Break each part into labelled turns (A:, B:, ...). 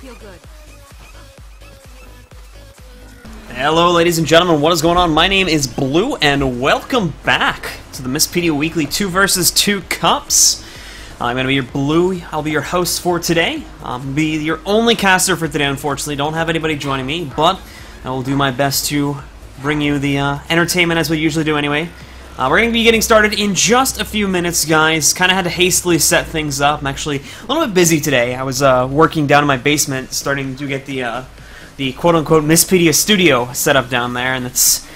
A: feel good.
B: Hello ladies and gentlemen, what is going on? My name is Blue and welcome back to the Misspedia Weekly 2 vs 2 Cups. I'm going to be your Blue, I'll be your host for today. I'll be your only caster for today, unfortunately. Don't have anybody joining me, but I will do my best to bring you the entertainment as we usually do anyway. We're going to be getting started in just a few minutes, guys. Kind of had to hastily set things up. I'm actually a little bit busy today. I was working down in my basement, starting to get the quote-unquote Misspedia studio set up down there, and it's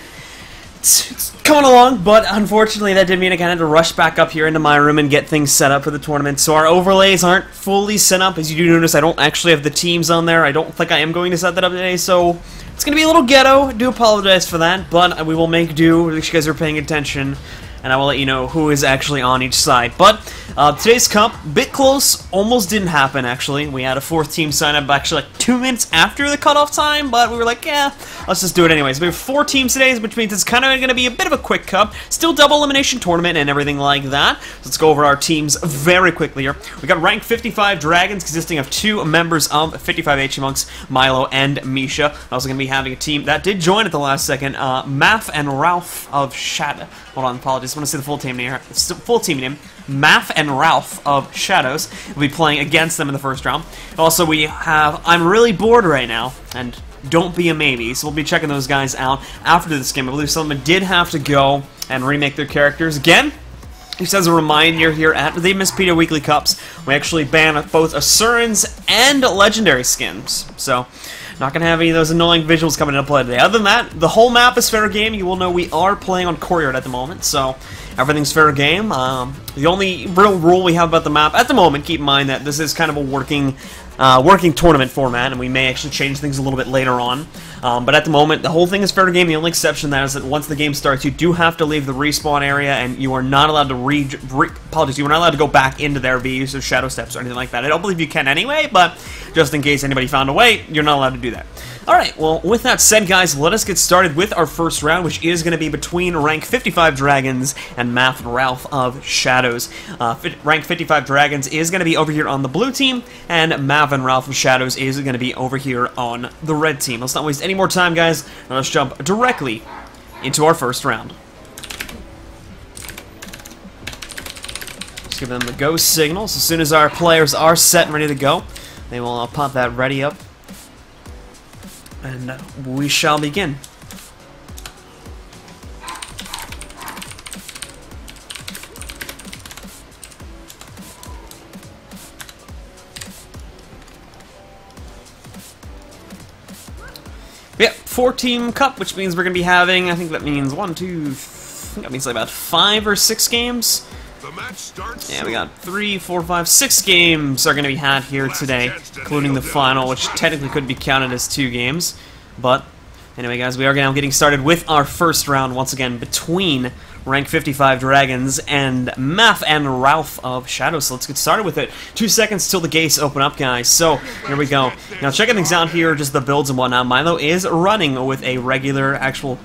B: coming along, but unfortunately that did mean I kind of had to rush back up here into my room and get things set up for the tournament. So our overlays aren't fully set up. As you do notice, I don't actually have the teams on there. I don't think I am going to set that up today, so it's going to be a little ghetto. I do apologize for that, but we will make do. At least you guys are paying attention, and I will let you know who is actually on each side. But today's cup, bit close, almost didn't happen actually. We had a fourth team sign up actually like 2 minutes after the cutoff time, but we were like, yeah, let's just do it anyways. We have 4 teams today, which means it's kind of going to be a bit of a quick cup. Still double elimination tournament and everything like that. So let's go over our teams very quickly here. We got rank 55 Dragons consisting of 2 members of 55 HE Monks, Milo and Misha. We're also going to be having a team that did join at the last second, Maf and Ralph of Shadow. Hold on, apologies. I want to see the full team name here. Full team name. Maf and Ralph of Shadows will be playing against them in the first round. Also, we have I'm really bored right now, and don't be a maybe, so we'll be checking those guys out after this game. I believe some of them did have to go and remake their characters again. Just as a reminder here at the Misspedia Weekly Cups, we actually ban both Assurance and Legendary skins. So, not going to have any of those annoying visuals coming into play today. Other than that, the whole map is fair game. You will know we are playing on Courtyard at the moment, so everything's fair game. The only real rule we have about the map at the moment, keep in mind that this is kind of a working tournament format, and we may actually change things a little bit later on. But at the moment, the whole thing is fair game. The only exception to that is that once the game starts, you do have to leave the respawn area, and you are not allowed to you are not allowed to go back into there via use of shadow steps or anything like that. I don't believe you can anyway, but just in case anybody found a way, you're not allowed to do that. Alright, well, with that said, guys, let us get started with our first round, which is going to be between rank 55 Dragons and Maf and Ralph of Shadows. Rank 55 Dragons is going to be over here on the blue team, and Maf and Ralph of Shadows is going to be over here on the red team. Let's not waste any more time, guys. Let's jump directly into our first round. Just give them the go signals. As soon as our players are set and ready to go, they will pop that ready up. And we shall begin. Yep, 4-team cup, which means we're going to be having, I think that means I think that means like about 5 or 6 games.
C: The match starts
B: yeah, we got 3, 4, 5, 6 games are going to be had here today, including the final, which technically could be counted as 2 games. But anyway, guys, we are now getting started with our first round once again between rank 55 Dragons and Maf and Ralph of Shadows. So let's get started with it. 2 seconds till the gates open up, guys. So here we go. Now checking things out here, just the builds and whatnot. Milo is running with a regular actual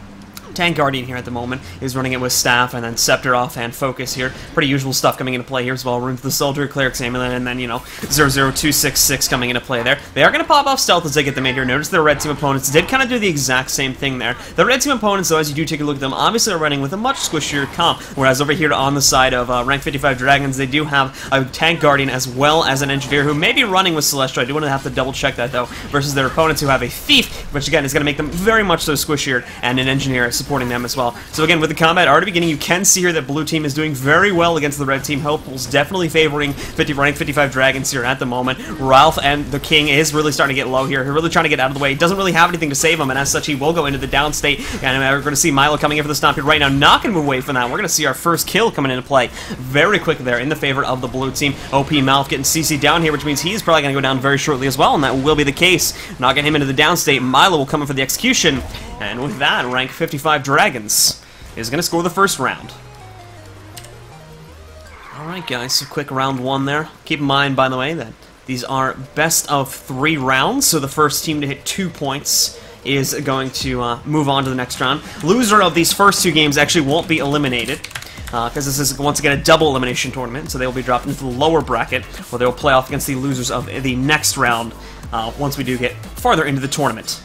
B: Tank Guardian here at the moment. He's running it with Staff and then Scepter, Offhand, Focus here. Pretty usual stuff coming into play here as well. Room for the Soldier, Cleric's Amulet, and then, you know, 00266 coming into play there. They are going to pop off Stealth as they get them in here. Notice their red team opponents did kind of do the exact same thing there. The red team opponents, though, as you do take a look at them, obviously are running with a much squishier comp, whereas over here on the side of rank 55 Dragons, they do have a Tank Guardian as well as an Engineer who may be running with Celestial. I do want to have to double check that, though, versus their opponents who have a Thief, which again is going to make them very much so squishier, and an Engineer supporting them as well. So again, with the combat already beginning, you can see here that blue team is doing very well against the red team. Health pool's definitely favoring rank 55 Dragons here at the moment. Ralph and the King is really starting to get low here. He's really trying to get out of the way. He doesn't really have anything to save him, and as such, he will go into the down state. And we're going to see Milo coming in for the stomp here right now, not going to move away from that. We're going to see our first kill coming into play very quick there in the favor of the blue team. OP Mouth getting CC down here, which means he's probably going to go down very shortly as well, and that will be the case. Not getting him into the down state. Milo will come in for the execution, and with that, rank 55 Dragons is going to score the first round. Alright guys, so quick round 1 there. Keep in mind, by the way, that these are best of 3 rounds, so the first team to hit 2 points is going to move on to the next round. Loser of these first 2 games actually won't be eliminated, because this is once again a double elimination tournament, so they will be dropped into the lower bracket, where they will play off against the losers of the next round once we do get farther into the tournament.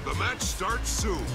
A: The match starts soon.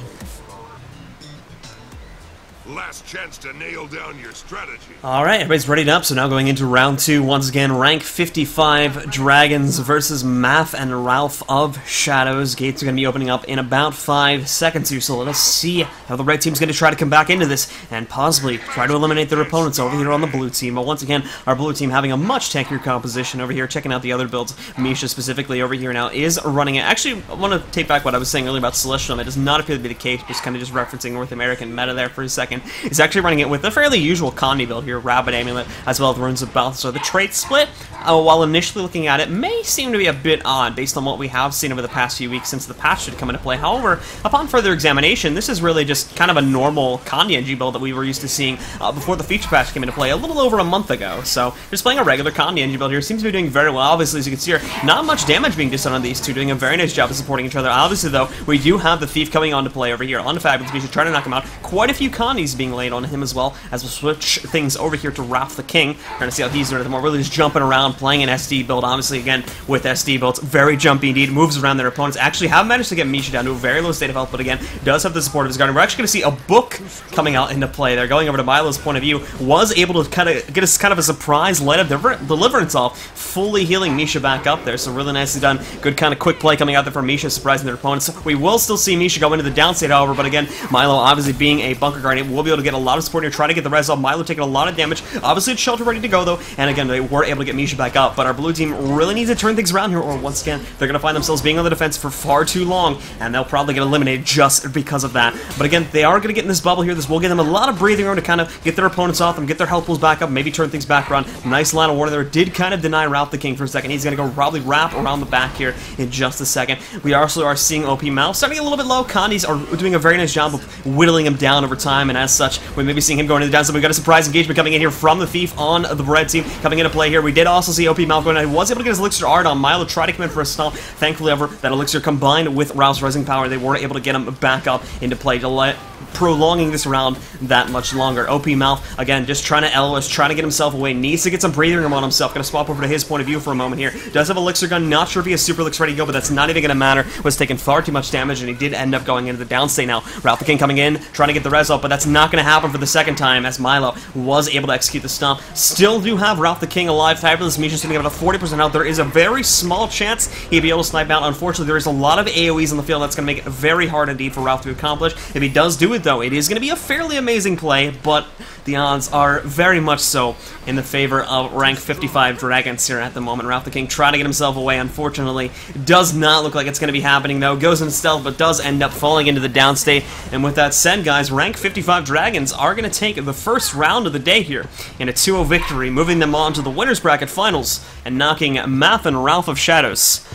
A: Last chance to nail down your strategy.
B: Alright, everybody's readied up, so now going into round 2, once again, rank 55 Dragons versus Math and Ralph of Shadows. Gates are going to be opening up in about 5 seconds here, so let us see how the red team's going to try to come back into this and possibly try to eliminate their opponents over here on the blue team. But once again, our blue team having a much tankier composition over here, checking out the other builds. Misha specifically over here now is running it. Actually, I want to take back what I was saying earlier about Celestial. It does not appear to be the case, just kind of just referencing North American meta there for a second. Is actually running it with a fairly usual Condi build here, Rabbit Amulet, as well as Runes of Balthasar. The trait split, while initially looking at it, may seem to be a bit odd based on what we have seen over the past few weeks since the patch should come into play. However, upon further examination, this is really just kind of a normal Condi NG build that we were used to seeing before the feature patch came into play a little over a month ago. So, just playing a regular Condi NG build here seems to be doing very well. Obviously, as you can see here, not much damage being dished on these two, doing a very nice job of supporting each other. Obviously, though, we do have the Thief coming onto play over here on the Fabulous Misha, trying to knock him out. Quite a few Condis being laid on him as well, as we'll switch things over here to Ralph the King, trying to see how he's doing at the moment. Really just jumping around, playing an SD build. Obviously, again, with SD builds, very jumpy indeed, moves around their opponents. Actually have managed to get Misha down to a very low state of health, but again, does have the support of his guardian. We're actually going to see a book coming out into play there. Going over to Milo's point of view, was able to kind of get us kind of a surprise light of deliverance off, fully healing Misha back up there. So really nicely done. Good kind of quick play coming out there from Misha, surprising their opponents. So we will still see Misha go into the downstate, however, but again, Milo obviously being a bunker guardian will be able to get a lot of support here, try to get the res off. Milo taking a lot of damage. Obviously, it's Shelter ready to go, though, and again, they were able to get Misha back up, but our blue team really needs to turn things around here, or once again, they're going to find themselves being on the defense for far too long, and they'll probably get eliminated just because of that. But again, they are going to get in this bubble here. This will give them a lot of breathing room to kind of get their opponents off them, get their health pools back up, maybe turn things back around. Nice line of warning there. Did kind of deny Ralph the King for a second. He's going to go probably wrap around the back here in just a second. We also are seeing OP Mal starting a little bit low. Condis are doing a very nice job of whittling him down over time, and as such, we may be seeing him going into the downside. We got a surprise engagement coming in here from the Thief on the red team coming into play here. We did also see OP Mal going. He was able to get his Elixir Art on Milo, try to come in for a stomp. Thankfully, however, that Elixir combined with Ralph's Rising Power, they were able to get him back up into play to let prolonging this round that much longer. OP Mal, again, just trying to LOS, trying to get himself away, needs to get some breathing room on himself. Gonna swap over to his point of view for a moment here. Does have Elixir Gun, not sure if he has Super Elixir ready to go, but that's not even gonna matter. Was taking far too much damage, and he did end up going into the downstate now. Ralph the King coming in, trying to get the res up, but that's not gonna happen for the second time, as Milo was able to execute the stomp. Still do have Ralph the King alive. Fabulous Misha sitting at about 40% health. There is a very small chance he'd be able to snipe out. Unfortunately, there is a lot of AoEs on the field that's gonna make it very hard indeed for Ralph to accomplish. If he does do it, though, it is gonna be a fairly amazing play, but the odds are very much so in the favor of rank 55 Dragons here at the moment. Ralph the King trying to get himself away, unfortunately. Does not look like it's going to be happening, though. Goes into stealth, but does end up falling into the downstate. And with that said, guys, rank 55 Dragons are going to take the first round of the day here in a 2-0 victory, moving them on to the Winners Bracket Finals and knocking Math and Ralph of Shadows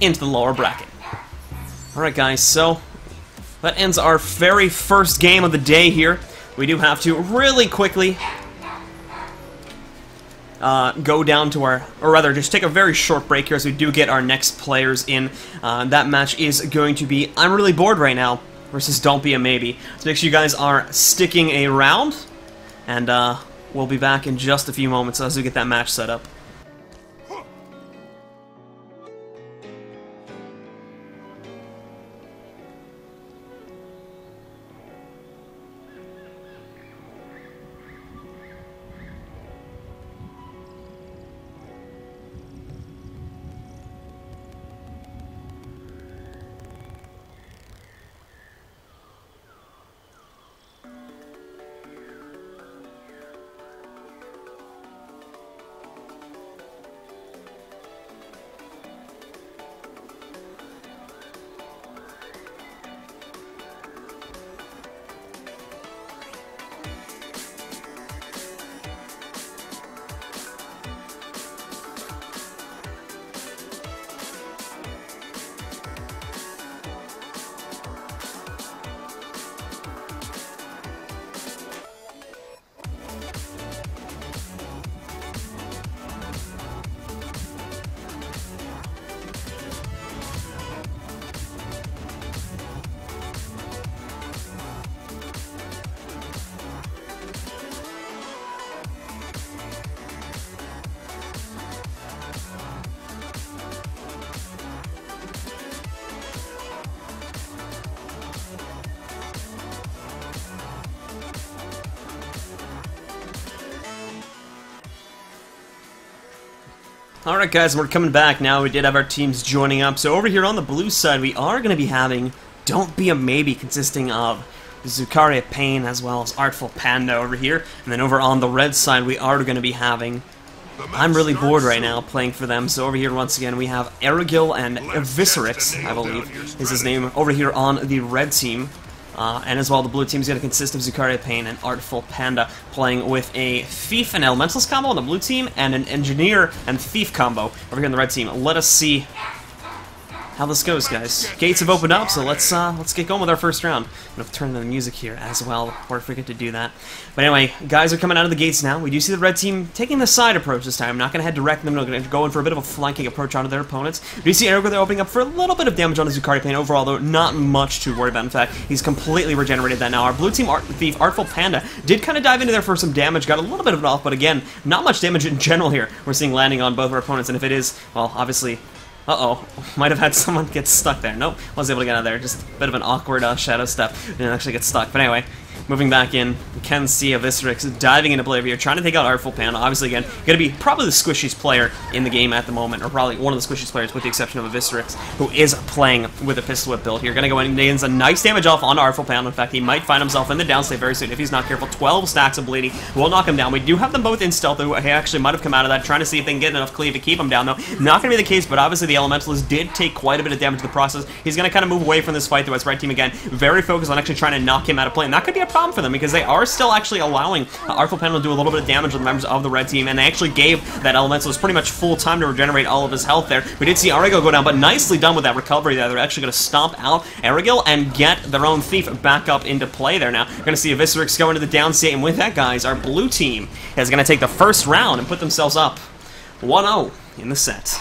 B: into the lower bracket. Alright, guys, so that ends our very first game of the day here. We do have to really quickly go down to our, or rather just take a very short break here as we do get our next players in. That match is going to be I'm Really Bored Right Now versus Don't Be a Maybe. So make sure you guys are sticking around, and we'll be back in just a few moments as we get that match set up. Alright guys, we're coming back now. We did have our teams joining up. So over here on the blue side, we are going to be having Don't Be a Maybe, consisting of Zucaria Payne as well as Artful Panda over here. And then over on the red side, we are going to be having I'm really bored right now playing for them. So over here once again, we have Erigil and Viscerix, I believe is his name, over here on the red team. And as well, the blue team is going to consist of Zucaria Payne and Artful Panda, playing with a Thief and Elementalist combo on the blue team, and an Engineer and Thief combo over here on the red team. Let us see how this goes, guys. Gates have opened up, so let's get going with our first round. I'm going to turn the music here as well, before I forget to do that. But anyway, guys are coming out of the gates now. We do see the red team taking the side approach this time. I'm not going to head direct them. I'm going to go in for a bit of a flanking approach onto their opponents. We do see Erigil there opening up for a little bit of damage on the Zucaria Payne overall, though not much to worry about. In fact, he's completely regenerated that now. Our blue team Thief, Artful Panda, did kind of dive into there for some damage, got a little bit of it off, but again, not much damage in general here. We're seeing landing on both our opponents, and if it is, well, obviously... Uh-oh, might have had someone get stuck there. Nope, wasn't able to get out of there. Just a bit of an awkward shadow step. Didn't actually get stuck. But anyway, moving back in, we can see a Viscerix diving into play over here, trying to take out Artful Panda. Obviously, again, going to be probably the squishiest player in the game at the moment, or probably one of the squishiest players, with the exception of a Viscerix, who is playing with a Pistol Whip build here. Going to go in and gains a nice damage off on Artful Panda. In fact, he might find himself in the downstate very soon if he's not careful. 12 stacks of bleeding will knock him down. We do have them both in stealth, though he actually might have come out of that, trying to see if they can get enough cleave to keep him down, though. Not going to be the case, but obviously the Elementalist did take quite a bit of damage in the process. He's going to kind of move away from this fight, though, as red team, again, very focused on actually trying to knock him out of play. And that could be a problem for them, because they are still actually allowing Artful Panda to do a little bit of damage to the members of the red team, and they actually gave that Elementalist pretty much full time to regenerate all of his health there. We did see Erigil go down, but nicely done with that recovery there. They're actually going to stomp out Erigil and get their own Thief back up into play there now. We're going to see a Viscerix go into the downstate, and with that, guys, our blue team is going to take the first round and put themselves up 1-0 in the set.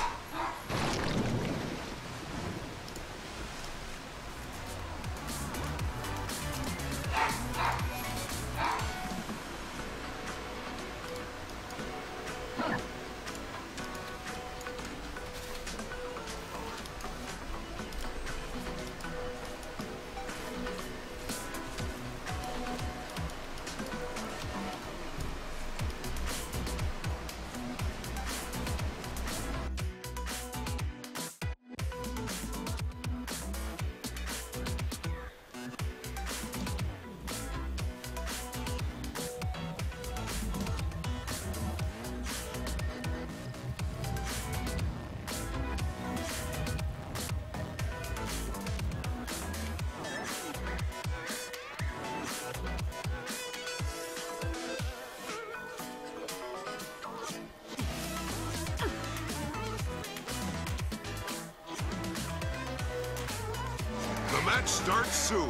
A: The match starts soon.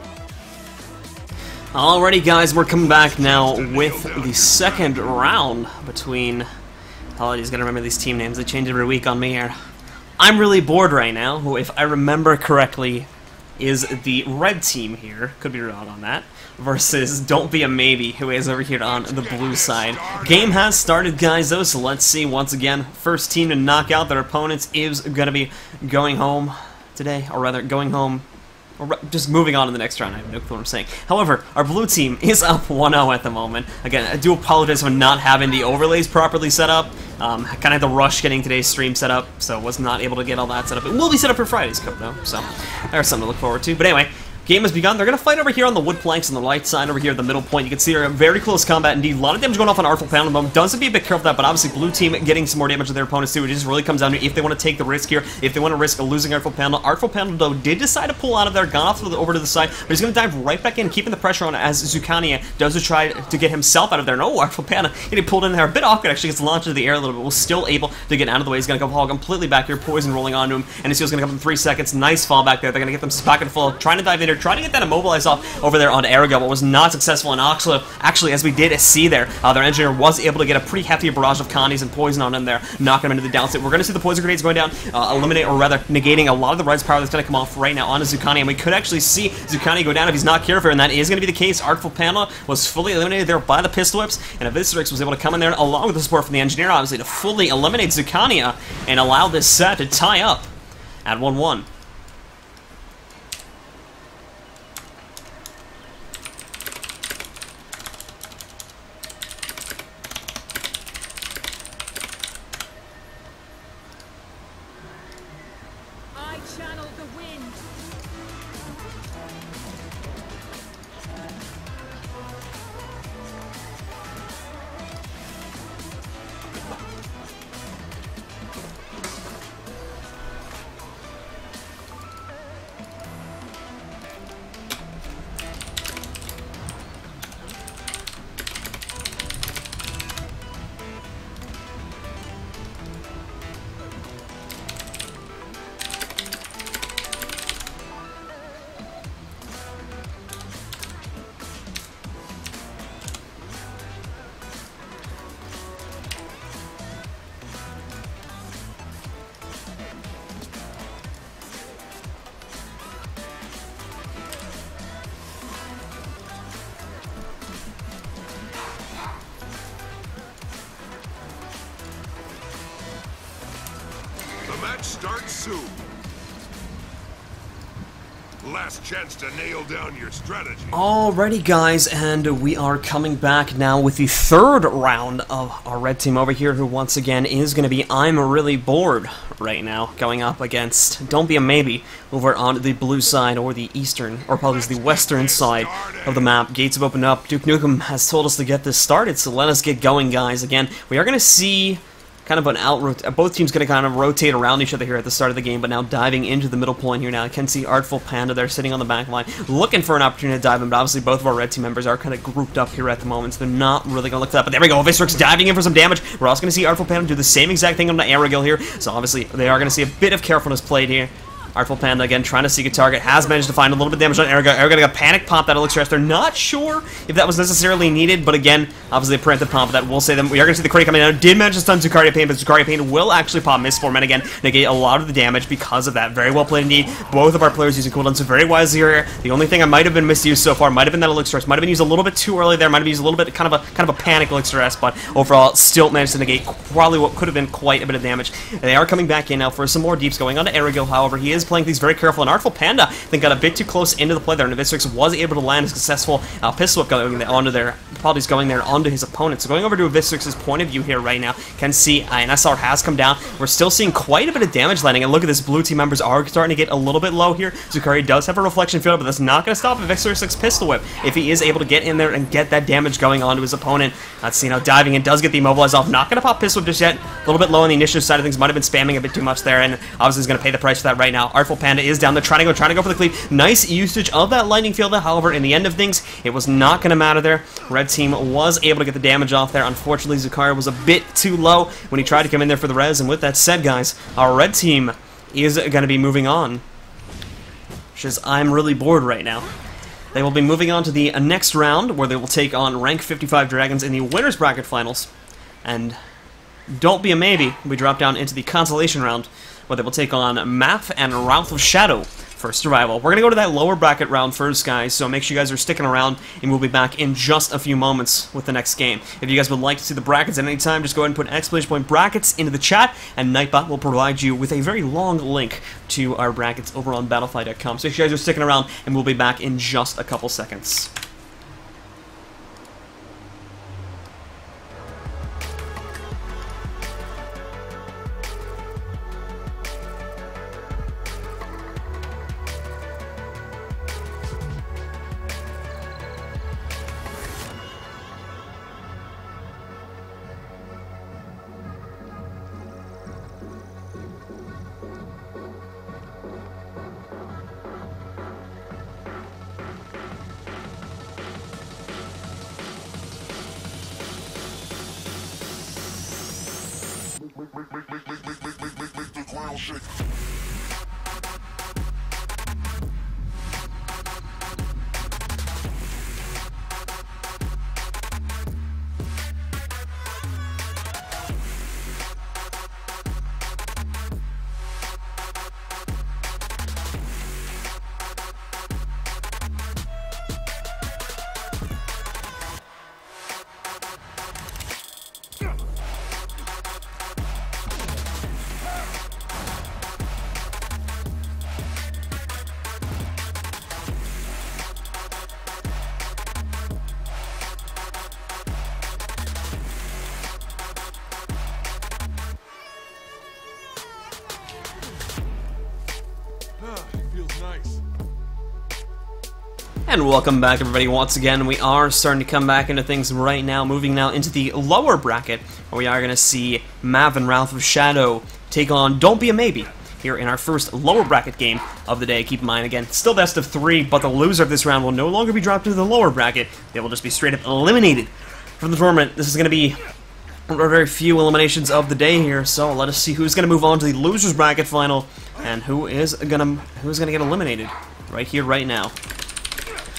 B: Alrighty, guys, we're coming back now with the second round between... Apologies, gotta remember these team names. They change every week on me here. I'm really bored right now, who, if I remember correctly, is the red team here. Could be wrong on that. Versus Don't Be a Maybe, who is over here on the blue side. Game has started, guys, though, so let's see. Once again, first team to knock out their opponents is going to be going home today, or rather, going home... or just moving on to the next round. I have no clue what I'm saying. However, our blue team is up 1-0 at the moment. Again, I do apologize for not having the overlays properly set up. I kind of had to rush getting today's stream set up, so was not able to get all that set up. It will be set up for Friday's code, though, so there's something to look forward to. But anyway, game has begun. They're going to fight over here on the wood planks on the right side, over here at the middle point. You can see they're in very close combat indeed. A lot of damage going off on Artful Panda at the moment. Does have to be a bit careful of that, but obviously blue team getting some more damage to their opponents too. It just really comes down to if they want to take the risk here, if they want to risk losing Artful Panda. Artful Panda, though, did decide to pull out of there, gone off over to the side, but he's going to dive right back in, keeping the pressure on as Zucania does to try to get himself out of there. No, Artful Panda getting pulled in there. A bit awkward, actually, gets launched into the air a little bit. Was still able to get out of the way. He's going to go fall completely back here, poison rolling onto him, and his heal's going to come in 3 seconds. Nice fall back there. They're going to get them back and full, trying to dive in here, trying to get that immobilized off over there on Erigil, but was not successful. And actually, as we did see there, their engineer was able to get a pretty hefty barrage of Connies and poison on him there, knocking him into the downstate. We're going to see the poison grenades going down, eliminate, or rather negating a lot of the red's power that's going to come off right now onto Zucania, and we could actually see Zucania go down if he's not careful, and that is going to be the case. Artful Panda was fully eliminated there by the Pistol Whips, and Viscerix was able to come in there along with the support from the engineer, obviously, to fully eliminate Zucania and allow this set to tie up at 1-1.
A: Match starts soon. Last chance to nail down your strategy.
B: Alrighty, guys, and we are coming back now with the third round of our red team over here, who once again is going to be I'm Really Bored right now, going up against Don't Be a Maybe over on the blue side, or the eastern, or probably the western side of the map. Gates have opened up. Duke Nukem has told us to get this started, so let us get going, guys. Again, we are going to see kind of an both teams going to kind of rotate around each other here at the start of the game, but now diving into the middle point here now. I can see Artful Panda there sitting on the back line, looking for an opportunity to dive in, but obviously both of our red team members are kind of grouped up here at the moment, so they're not really going to look for that. But there we go, Viscerix diving in for some damage. We're also going to see Artful Panda do the same exact thing on the Aerogil here, so obviously they are going to see a bit of carefulness played here. Artful Panda, again, trying to seek a target, has managed to find a little bit of damage on Aerogil. Aerogil got panic pop that Elixir. They're not sure if that was necessarily needed, but again, obviously a preemptive pump that will say them. We are going to see the Crate coming down. Did manage to stun Zucaria Pain, but Zucaria Pain will actually pop Mistform, and again, negate a lot of the damage because of that. Very well played indeed. Both of our players using cooldowns so very wisely here. The only thing I might have been misused so far might have been that Elixir. Might have been used a little bit too early there. Might have used a little bit kind of a panic Elixir, but overall, still managed to negate probably what could have been quite a bit of damage. And they are coming back in now for some more deeps going on to Aerogil. However, he is playing things very careful. And Artful Panda, I think, got a bit too close into the play there, and Viscerix was able to land a successful pistol whip going onto there. Apologies, going there onto his opponent. So going over to Viscerix's point of view here right now, can see an SR has come down. We're still seeing quite a bit of damage landing, and look at this, blue team members are starting to get a little bit low here. Zucaria does have a reflection field, but that's not going to stop Viscerix's pistol whip if he is able to get in there and get that damage going onto his opponent. Let's see now, diving in, does get the immobilized off. Not going to pop pistol whip just yet. A little bit low on the initiative side of things. Might have been spamming a bit too much there, and obviously is going to pay the price for that right now. Artful Panda is down there, trying to go for the cleave. Nice usage of that lightning field. However, in the end of things, it was not going to matter there. Red team was able to get the damage off there. Unfortunately, Zucaria was a bit too low when he tried to come in there for the res. And with that said, guys, our red team is going to be moving on. Which is, I'm really bored right now. They will be moving on to the next round, where they will take on rank 55 Dragons in the winners bracket finals. And Don't Be a Maybe, we drop down into the consolation round, where they will take on Math and Wrath of Shadow for survival. We're going to go to that lower bracket round first, guys, so make sure you guys are sticking around, and we'll be back in just a few moments with the next game. If you guys would like to see the brackets at any time, just go ahead and put exclamation point brackets into the chat, and Nightbot will provide you with a very long link to our brackets over on Battlefy.com. So if you guys are sticking around, and we'll be back in just a couple seconds.
A: Make the ground shake. Feels nice.
B: And welcome back, everybody, once again. We are starting to come back into things right now, moving now into the lower bracket, where we are going to see Mav and Wrath of Shadow take on Don't Be a Maybe here in our first lower bracket game of the day. Keep in mind, again, still best of 3, but the loser of this round will no longer be dropped into the lower bracket. They will just be straight up eliminated from the tournament. This is going to be very few eliminations of the day here, so let us see who's going to move on to the losers bracket final and who's gonna get eliminated right here, right now.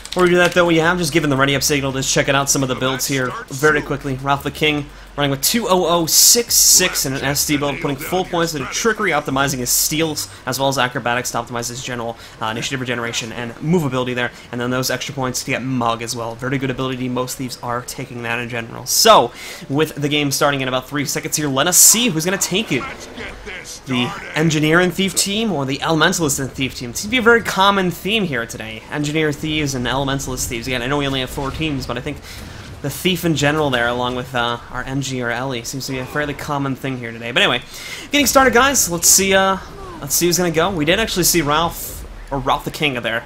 B: Before we do that, though, we have just given the ready up signal. Just checking out some of the builds here very quickly. Ralph the King running with 20066 and an SD build, putting full points into Trickery, optimizing his steals, as well as Acrobatics to optimize his general initiative regeneration and movability there, and then those extra points to get Mug as well. Very good ability. Most thieves are taking that in general. So, with the game starting in about 3 seconds here, let us see who's going to take it.
A: Let's get this
B: the Engineer and Thief team or the Elementalist and Thief team. It seems to be a very common theme here today. Engineer Thieves and Elementalist Thieves. Again, I know we only have 4 teams, but I think the Thief in general there, along with our NG or Ellie, seems to be a fairly common thing here today. But anyway, getting started, guys. Let's see who's gonna go. We did actually see Ralph the King there,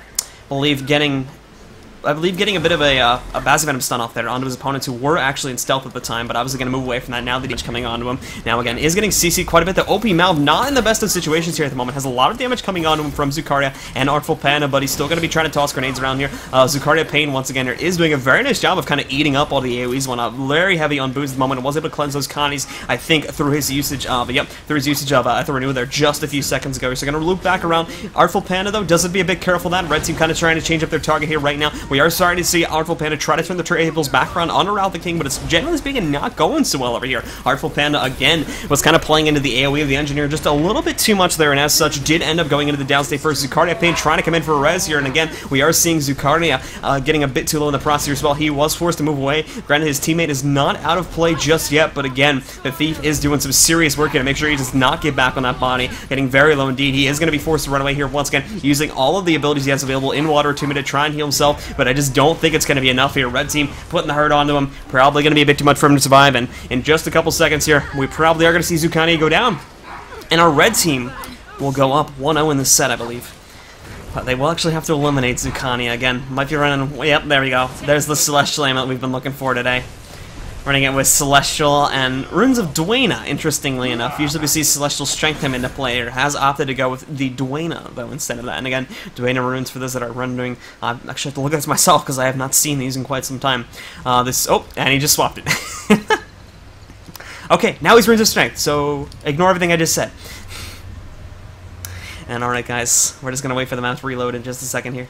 B: I believe getting a bit of a Basic Venom stun off there onto his opponents who were actually in stealth at the time, but obviously going to move away from that now that he's coming onto him. Now again, is getting CC'd quite a bit. The OP Mal not in the best of situations here at the moment. Has a lot of damage coming onto him from Zucaria and Artful Panda, but he's still going to be trying to toss grenades around here. Zucaria Pain, once again, here is doing a very nice job of kind of eating up all the AoEs. One up very heavy on boots at the moment, and was able to cleanse those Connies, I think, through his usage of, Ether there just a few seconds ago. So going to loop back around. Artful Panda, though, doesn't be a bit careful of that. Red team kind of trying to change up their target here right now. We are starting to see Artful Panda try to turn the tables back around on Ralph the King, but it's generally speaking not going so well over here. Artful Panda, again, was kind of playing into the AoE of the Engineer just a little bit too much there, and as such, did end up going into the downstate first. Zucaria Pain trying to come in for a res here, and again, we are seeing Zucaria getting a bit too low in the process here as well. He was forced to move away. Granted, his teammate is not out of play just yet, but again, the Thief is doing some serious work here to make sure he does not get back on that body, getting very low indeed. He is going to be forced to run away here once again, using all of the abilities he has available in Water Attunement to try and heal himself, but I just don't think it's going to be enough here. Red team putting the hurt onto him, probably going to be a bit too much for him to survive, and in just a couple seconds here, we probably are going to see Zucaria go down, and our red team will go up 1-0 in this set, I believe. But they will actually have to eliminate Zucaria again. Might be running, yep, there we go. There's the Celestial Amulet we've been looking for today. Running it with Celestial and Runes of Dwayna, interestingly enough. Usually we see Celestial Strength come into play, or has opted to go with the Dwayna, though, instead of that. And again, Dwayna Runes, for those that are rendering, I actually have to look at this myself, because I have not seen these in quite some time. Oh, and he just swapped it. Okay, now he's Runes of Strength, so ignore everything I just said. And alright, guys, we're just going to wait for the map to reload in just a second here.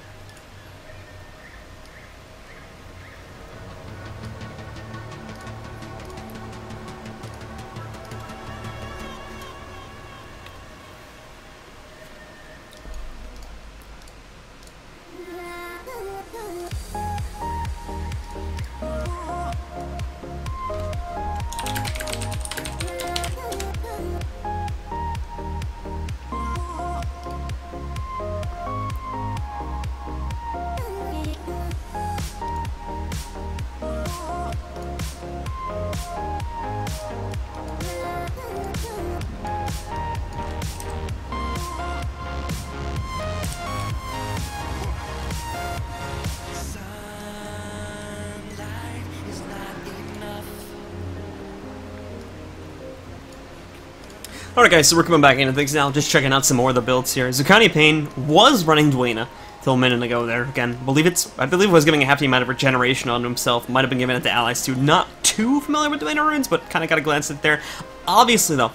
B: Alright guys, so we're coming back into things now, just checking out some more of the builds here. Zucaria Pain was running Dwayna till a minute ago there. Again, I believe it was giving a hefty amount of regeneration on himself. Might have been giving it to allies too. Not too familiar with Dwayna runes, but kind of got a glance at it there. Obviously though,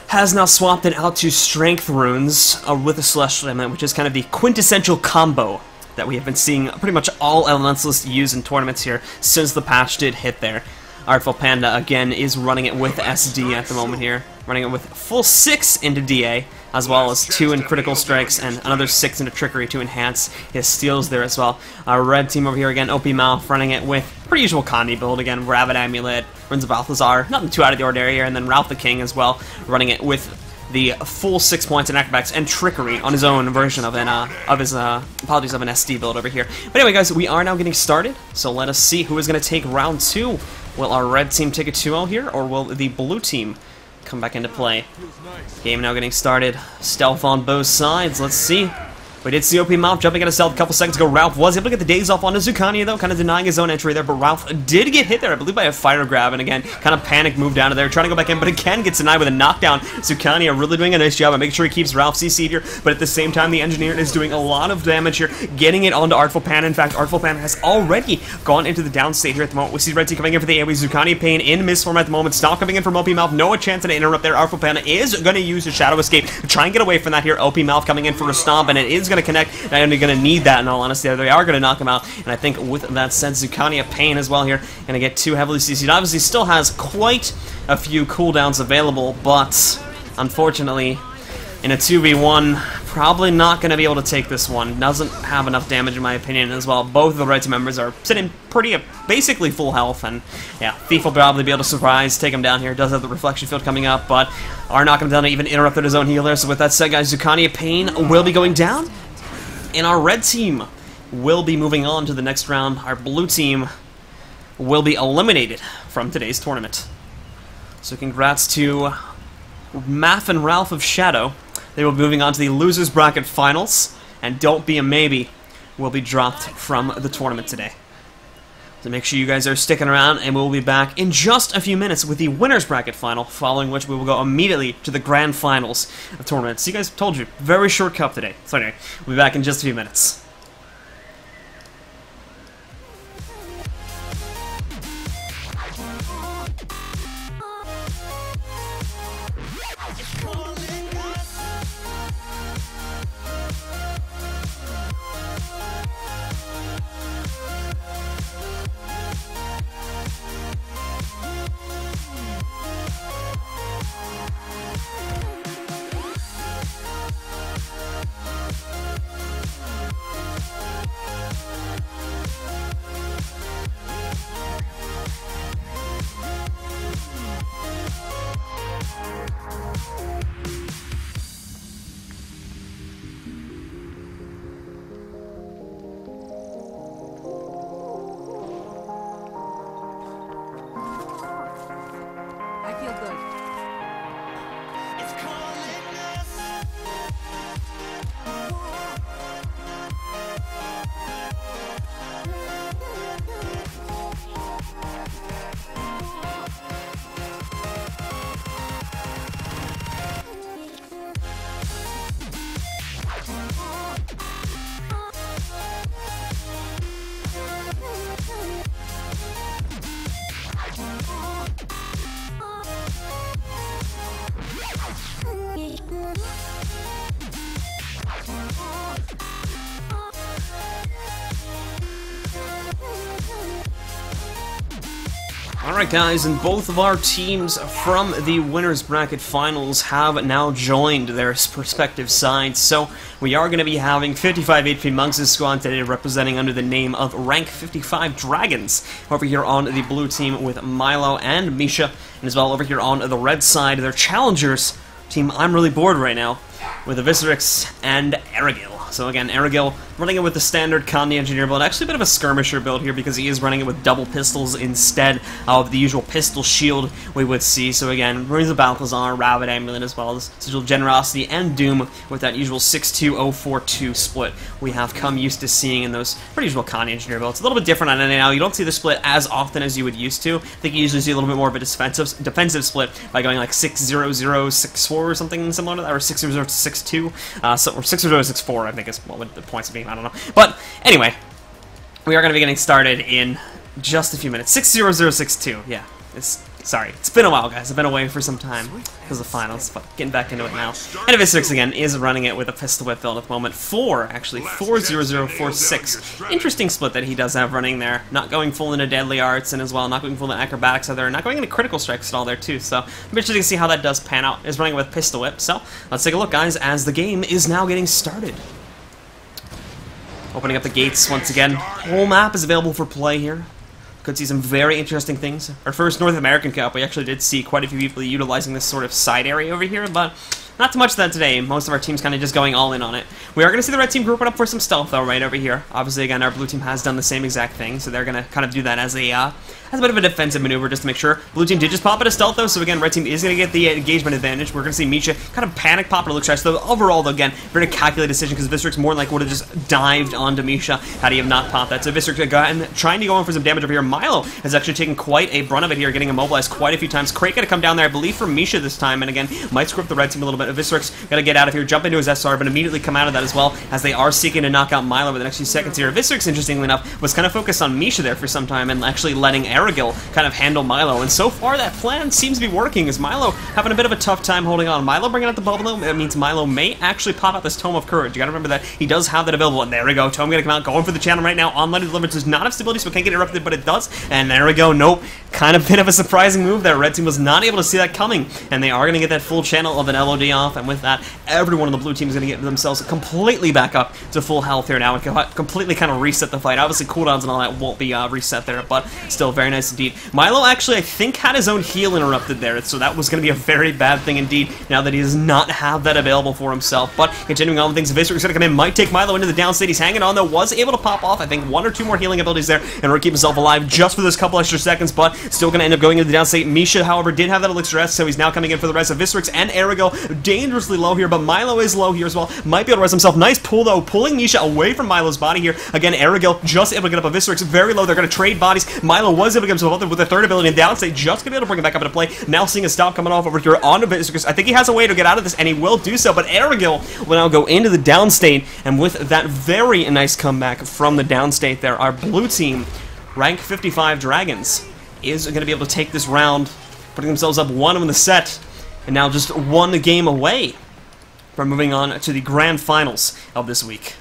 B: has now swapped it out to Strength runes with the Celestial Amulet, which is kind of the quintessential combo that we have been seeing pretty much all Elementalists use in tournaments here since the patch did hit there. Artful Panda, again, is running it with SD at the moment here. Running it with full 6 into DA, as well as 2 in Critical Strikes, and another 6 into Trickery to enhance his steals there as well. Our red team over here, again, OP Mal, running it with pretty usual Connie build, again, Rabbit Amulet, Runes of Balthazar, nothing too out of the ordinary here, and then Ralph the King as well, running it with the full 6 points in acrobatics and trickery on his own version of an of an SD build over here. But anyway, guys, we are now getting started, so let us see who is going to take round 2. Will our red team take a 2-0 here, or will the blue team come back into play? Game now getting started. Stealth on both sides. Let's see. We did see OP Mal jumping out of stealth a couple seconds ago. Ralph was able to get the days off onto Zucaria, though, kind of denying his own entry there, but Ralph did get hit there, I believe, by a fire grab, and again, kind of panic moved down to there, trying to go back in, but again gets denied with a knockdown. Zucaria really doing a nice job of making sure he keeps Ralph CC'd here, but at the same time, the Engineer is doing a lot of damage here, getting it onto Artful Panda. In fact, Artful Panda has already gone into the downstate here at the moment. We see Red Team coming in for the AoE. Zucaria Pain in misform at the moment. Stomp coming in from OP Mouth. No chance to interrupt there. Artful Panda is going to use a Shadow Escape to try and get away from that here. OP Mouth coming in for a stomp, and it is going to connect. And going to need that, in all honesty. They are going to knock him out, and I think with that said, Zucaria Pain as well here, going to get 2 heavily CC'd. Obviously still has quite a few cooldowns available, but unfortunately in a 2v1 probably not going to be able to take this one. Doesn't have enough damage in my opinion as well. Both of the red team members are sitting pretty, basically full health, and yeah, Thief will probably be able to surprise, take him down here. Does have the reflection field coming up, but are not going to be able to even interrupt his own healer. So with that said, guys, Zucania Pain will be going down, and our red team will be moving on to the next round. Our blue team will be eliminated from today's tournament. So congrats to Math and Ralph of Shadow. They will be moving on to the Losers Bracket Finals, and Don't Be a Maybe will be dropped from the tournament today. So make sure you guys are sticking around, and we'll be back in just a few minutes with the Winners Bracket Final, following which we will go immediately to the Grand Finals of tournaments. So you guys, told you, very short cup today. So anyway, we'll be back in just a few minutes. Alright guys, and both of our teams from the Winners Bracket Finals have now joined their respective sides, so we are going to be having 55 HP Monks' squad today, representing under the name of Rank 55 Dragons. Over here on the blue team with Milo and Misha, and as well over here on the red side, their challengers team. I'm really bored right now with the Viserix and Erigil. So again, Erigil running it with the standard Kandi Engineer build, actually a bit of a skirmisher build here because he is running it with double pistols instead of the usual pistol shield we would see. So again, Ruins of Balthazar, Rabbit Amulet, as well as Sigil Generosity and Doom with that usual 6-2-0-4-2 split we have come used to seeing in those pretty usual Kandi Engineer builds. It's a little bit different on NA now. You don't see the split as often as you would used to. I think you usually see a little bit more of a defensive split by going like 6-0-0-6-4 or something similar to that, or 6-0-6-2, or 6-0-6-4, I think is what the points would be. I don't know. But anyway, we are going to be getting started in just a few minutes. 6-0-0-6-2. Yeah. Sorry. It's been a while, guys. I've been away for some time because of the finals, but getting back into it now. And Viserix, again, is running it with a pistol whip build at the moment. 4-0-0-4-6. Interesting split that he does have running there. Not going full into Deadly Arts, and as well, not going full into Acrobatics either. Not going into Critical Strikes at all there, too. So, I'm interested to see how that does pan out. Is running it with pistol whip. So, let's take a look, guys, as the game is now getting started. Opening up the gates once again. Whole map is available for play here. Could see some very interesting things. Our first North American Cup, we actually did see quite a few people utilizing this sort of side area over here, but not too much of that today. Most of our team's kind of just going all in on it. We are going to see the red team grouping up for some stealth, though, right over here. Obviously, again, our blue team has done the same exact thing, so they're going to kind of do that as a bit of a defensive maneuver just to make sure. Blue team did just pop it a stealth, though, so again, red team is going to get the engagement advantage. We're going to see Misha kind of panic pop it, it looks like. So overall, though, again, very calculated decision, because Viserix more than likely would have just dived onto Misha had he have not popped that. So Viserix again trying to go in for some damage over here. Milo has actually taken quite a brunt of it here, getting immobilized quite a few times. Crate going to come down there, I believe, for Misha this time, and again, might screw up the red team a little bit. Viserix got to get out of here, jump into his SR, but immediately come out of that as well, as they are seeking to knock out Milo over the next few seconds here. Viserix, interestingly enough, was kind of focused on Misha there for some time, and actually letting Aragil kind of handle Milo. And so far, that plan seems to be working, as Milo having a bit of a tough time holding on. Milo bringing out the bubble, though, that means Milo may actually pop out this Tome of Courage. You gotta remember that he does have that available. And there we go. Tome gonna come out, going for the channel right now. Unlimited Deliverance does not have stability, so it can't get interrupted, but it does. And there we go. Nope. Kind of bit of a surprising move there. Red team was not able to see that coming, and they are going to get that full channel of an LOD off, and with that, everyone on the blue team is going to get themselves completely back up to full health here now and completely kind of reset the fight. Obviously, cooldowns and all that won't be reset there, but still very nice indeed. Milo actually, I think, had his own heal interrupted there, so that was going to be a very bad thing indeed, now that he does not have that available for himself. But continuing on with things, Visceric's going to come in, might take Milo into the downstate. He's hanging on, though, was able to pop off, I think, 1 or 2 more healing abilities there, and keep himself alive just for those couple extra seconds, but still going to end up going into the downstate. Misha, however, did have that Elixir S, so he's now coming in for the rest of Viscerix and Aragil. Dangerously low here, but Milo is low here as well. Might be able to rest himself. Nice pull, though, pulling Misha away from Milo's body here. Again, Aragil just able to get up a Viscerix very low. They're going to trade bodies. Milo was able to get himself up with a third ability in downstate, just going to be able to bring it back up into play. Now seeing a stop coming off over here onto Viscerix. I think he has a way to get out of this, and he will do so, but Aragil will now go into the downstate, and with that very nice comeback from the downstate there, our blue team, rank 55 Dragons, is going to be able to take this round, putting themselves up 1 in the set, and now just 1 game away from moving on to the grand finals of this week.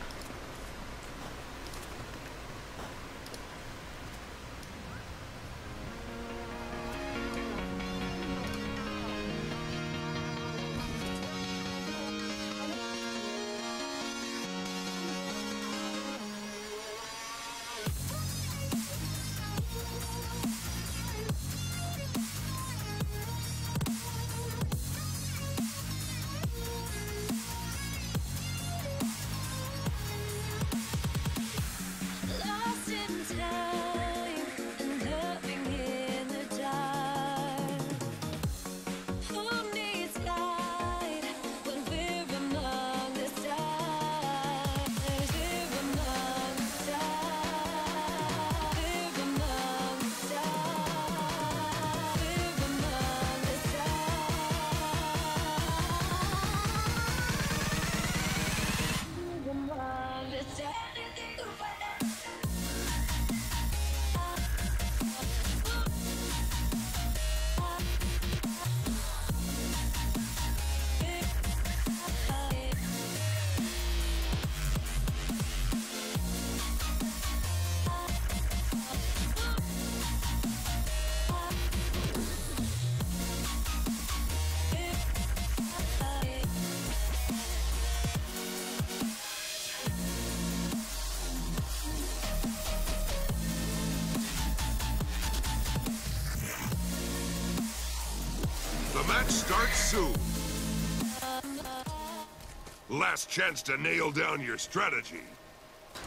A: The match starts soon. Last chance to nail down your strategy.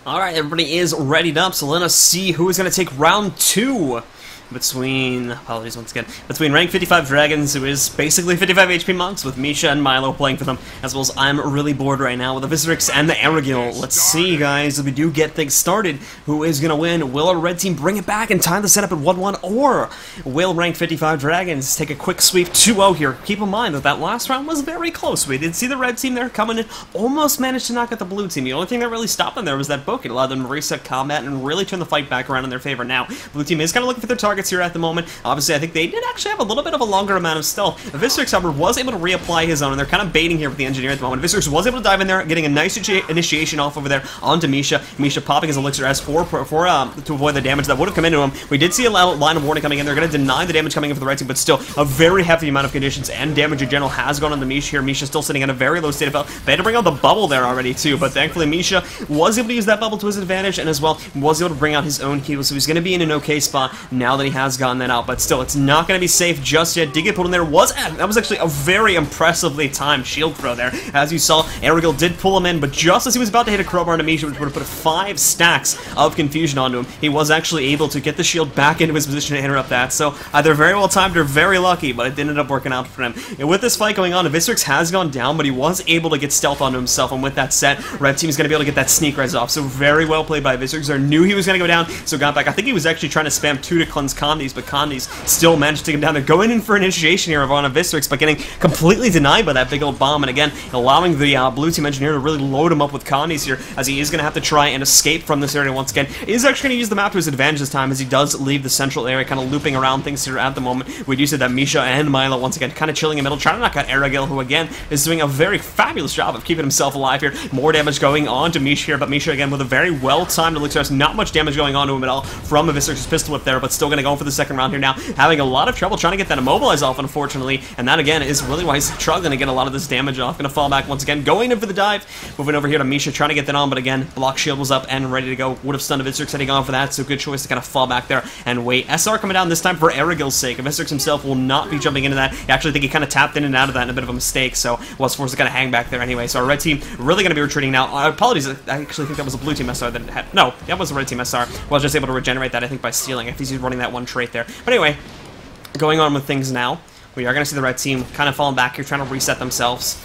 B: Alright, everybody is readied up, so let us see who is going to take round 2 between, apologies once again, between rank 55 Dragons, who is basically 55 HP monks, with Misha and Milo playing for them, as well as I'm really bored right now with the Viscerix and the Aragil. Let's see, guys, if we do get things started, who is going to win? Will our red team bring it back and tie the setup at 1-1, or will rank 55 Dragons take a quick sweep 2-0 here? Keep in mind that that last round was very close. We did see the red team there coming in, almost managed to knock out the blue team. The only thing that really stopped them there was that book. It allowed them to reset combat and really turn the fight back around in their favor. Now, blue team is kind of looking for their targets here at the moment. Obviously, I think they did actually have a little bit of a longer amount of stealth. Viscerix, however, was able to reapply his own, and they're kind of baiting here with the engineer at the moment. Viscerix was able to dive in there, getting a nice initiation off over there onto Misha. Misha popping his Elixir S4 to avoid the damage that would have come into him. We did see a line of warning coming in. They're going to deny the damage coming in for the red team, but still, a very heavy amount of conditions and damage in general has gone on the Misha here. Misha still sitting at a very low state of health. They had to bring out the bubble there already, too, but thankfully Misha was able to use that bubble to his advantage, and as well, was able to bring out his own heal, so he's going to be in an okay spot now that he has gotten that out, but still, it's not going to be safe just yet. Did get pulled in there. That was actually a very impressively timed shield throw there. As you saw, Aragil did pull him in, but just as he was about to hit a crowbar on Misha, which would have put 5 stacks of confusion onto him, he was actually able to get the shield back into his position to interrupt that, so either very well timed or very lucky, but it did end up working out for him. And with this fight going on, Viscerix has gone down, but he was able to get stealth onto himself, and with that set, red team is going to be able to get that sneak res off, so very well played by Viscerix. Knew he was going to go down, so got back. I think he was actually trying to spam 2 to cleanse Condi's, but Condi's still managed to take him down. They're going in for initiation here on a Viscerix, but getting completely denied by that big old bomb, and again, allowing the blue team engineer to really load him up with Condi's here, as he is going to have to try and escape from this area once again. He is actually going to use the map to his advantage this time, as he does leave the central area, kind of looping around things here at the moment. We do see that Misha and Milo once again kind of chilling in the middle, trying to knock out Aragil, who again is doing a very fabulous job of keeping himself alive here. More damage going on to Misha here, but Misha again with a very well-timed elixir. Not much damage going on to him at all from a Viscerix's pistol whip there, but still going to go for the second round here now, having a lot of trouble trying to get that immobilize off, unfortunately, and that again is really why he's struggling to get a lot of this damage off. Going to fall back once again, going in for the dive, moving over here to Misha, trying to get that on, but again, block shield was up and ready to go. Would have stunned a Viscerix had he gone for that, so good choice to kind of fall back there and wait. SR coming down this time for Aragil's sake. Viscerix himself will not be jumping into that. I actually think he kind of tapped in and out of that in a bit of a mistake, so was forced to kind of hang back there anyway. So our red team really going to be retreating now. Apologies, I actually think that was a blue team SR that had... No, that was a red team SR. Was just able to regenerate that, I think, by stealing, if he's running that one trait there. But anyway, going on with things now, we are going to see the red team kind of falling back here, trying to reset themselves.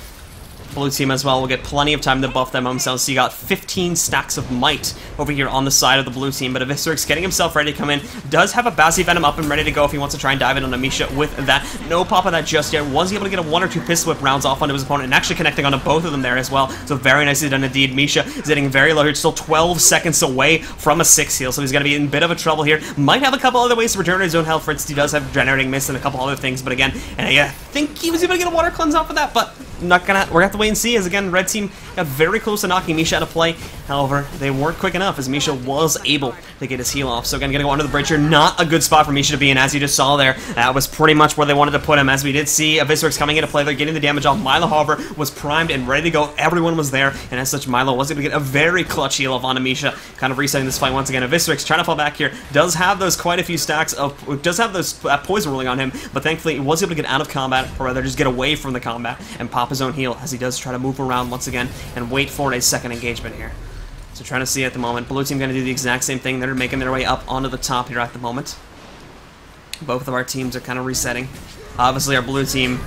B: Blue team as well will get plenty of time to buff them themselves. So you got 15 stacks of might over here on the side of the blue team, but Viscerix getting himself ready to come in. Does have a Bassi Venom up and ready to go if he wants to try and dive in on Amisha with that. No pop of that just yet. Was able to get a 1 or 2 pistol whip rounds off onto his opponent and actually connecting onto both of them there as well. So very nicely done indeed. Misha is hitting very low here, still 12 seconds away from a 6 heal, so he's going to be in a bit of a trouble here. Might have a couple other ways to regenerate his own health. For instance, he does have Generating Mist and a couple other things, but again, and I think he was able to get a Water Cleanse off of that, but we're gonna have to wait and see, as again, red team got very close to knocking Misha out of play. However, they weren't quick enough, as Misha was able to get his heal off. So again, gonna go under the bridge here. Not a good spot for Misha to be in, as you just saw there. That was pretty much where they wanted to put him, as we did see a Viscerix coming into play. They're getting the damage off. Milo, however, was primed and ready to go. Everyone was there, and as such, Milo was able to get a very clutch heal off onto Misha, kind of resetting this fight once again. A Viscerix trying to fall back here. Does have those quite a few stacks of... Does have those poison rolling on him, but thankfully he was able to get out of combat, or rather just get away from the combat, and pop his own heal, as he does try to move around once again and wait for a second engagement here. So trying to see at the moment. Blue team going to do the exact same thing. They're making their way up onto the top here at the moment. Both of our teams are kind of resetting. Obviously our blue team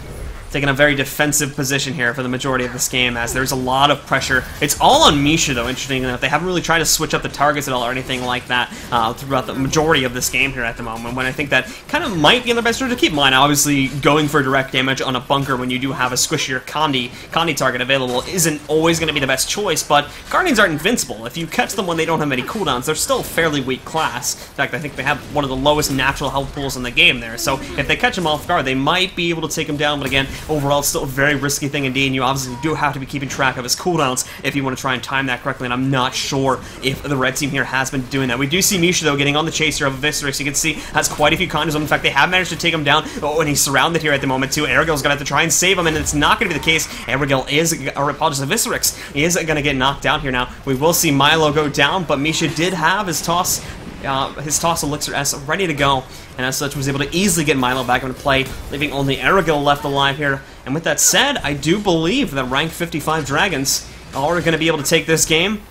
B: taking a very defensive position here for the majority of this game, as there's a lot of pressure. It's all on Misha, though, interestingly enough. They haven't really tried to switch up the targets at all or anything like that throughout the majority of this game here at the moment, when I think that kind of might be in their best interest. To keep in mind, obviously, going for direct damage on a bunker when you do have a squishier Condi target available isn't always going to be the best choice, but Guardians aren't invincible. If you catch them when they don't have many cooldowns, they're still a fairly weak class. In fact, I think they have one of the lowest natural health pools in the game there, so if they catch them off guard, they might be able to take them down, but again, overall, it's still a very risky thing indeed, and you obviously do have to be keeping track of his cooldowns if you want to try and time that correctly, and I'm not sure if the red team here has been doing that. We do see Misha, though, getting on the chase here of Viscerix. You can see has quite a few condos on him. In fact, they have managed to take him down. Oh, and he's surrounded here at the moment, too. Aragil's going to have to try and save him, and it's not going to be the case. Aragil is, or apologies, Viscerix is going to get knocked out here now. We will see Milo go down, but Misha did have his toss elixir S ready to go, and as such was able to easily get Milo back into play, leaving only Aragil left alive here. And with that said, I do believe that ranked 55 Dragons are going to be able to take this game,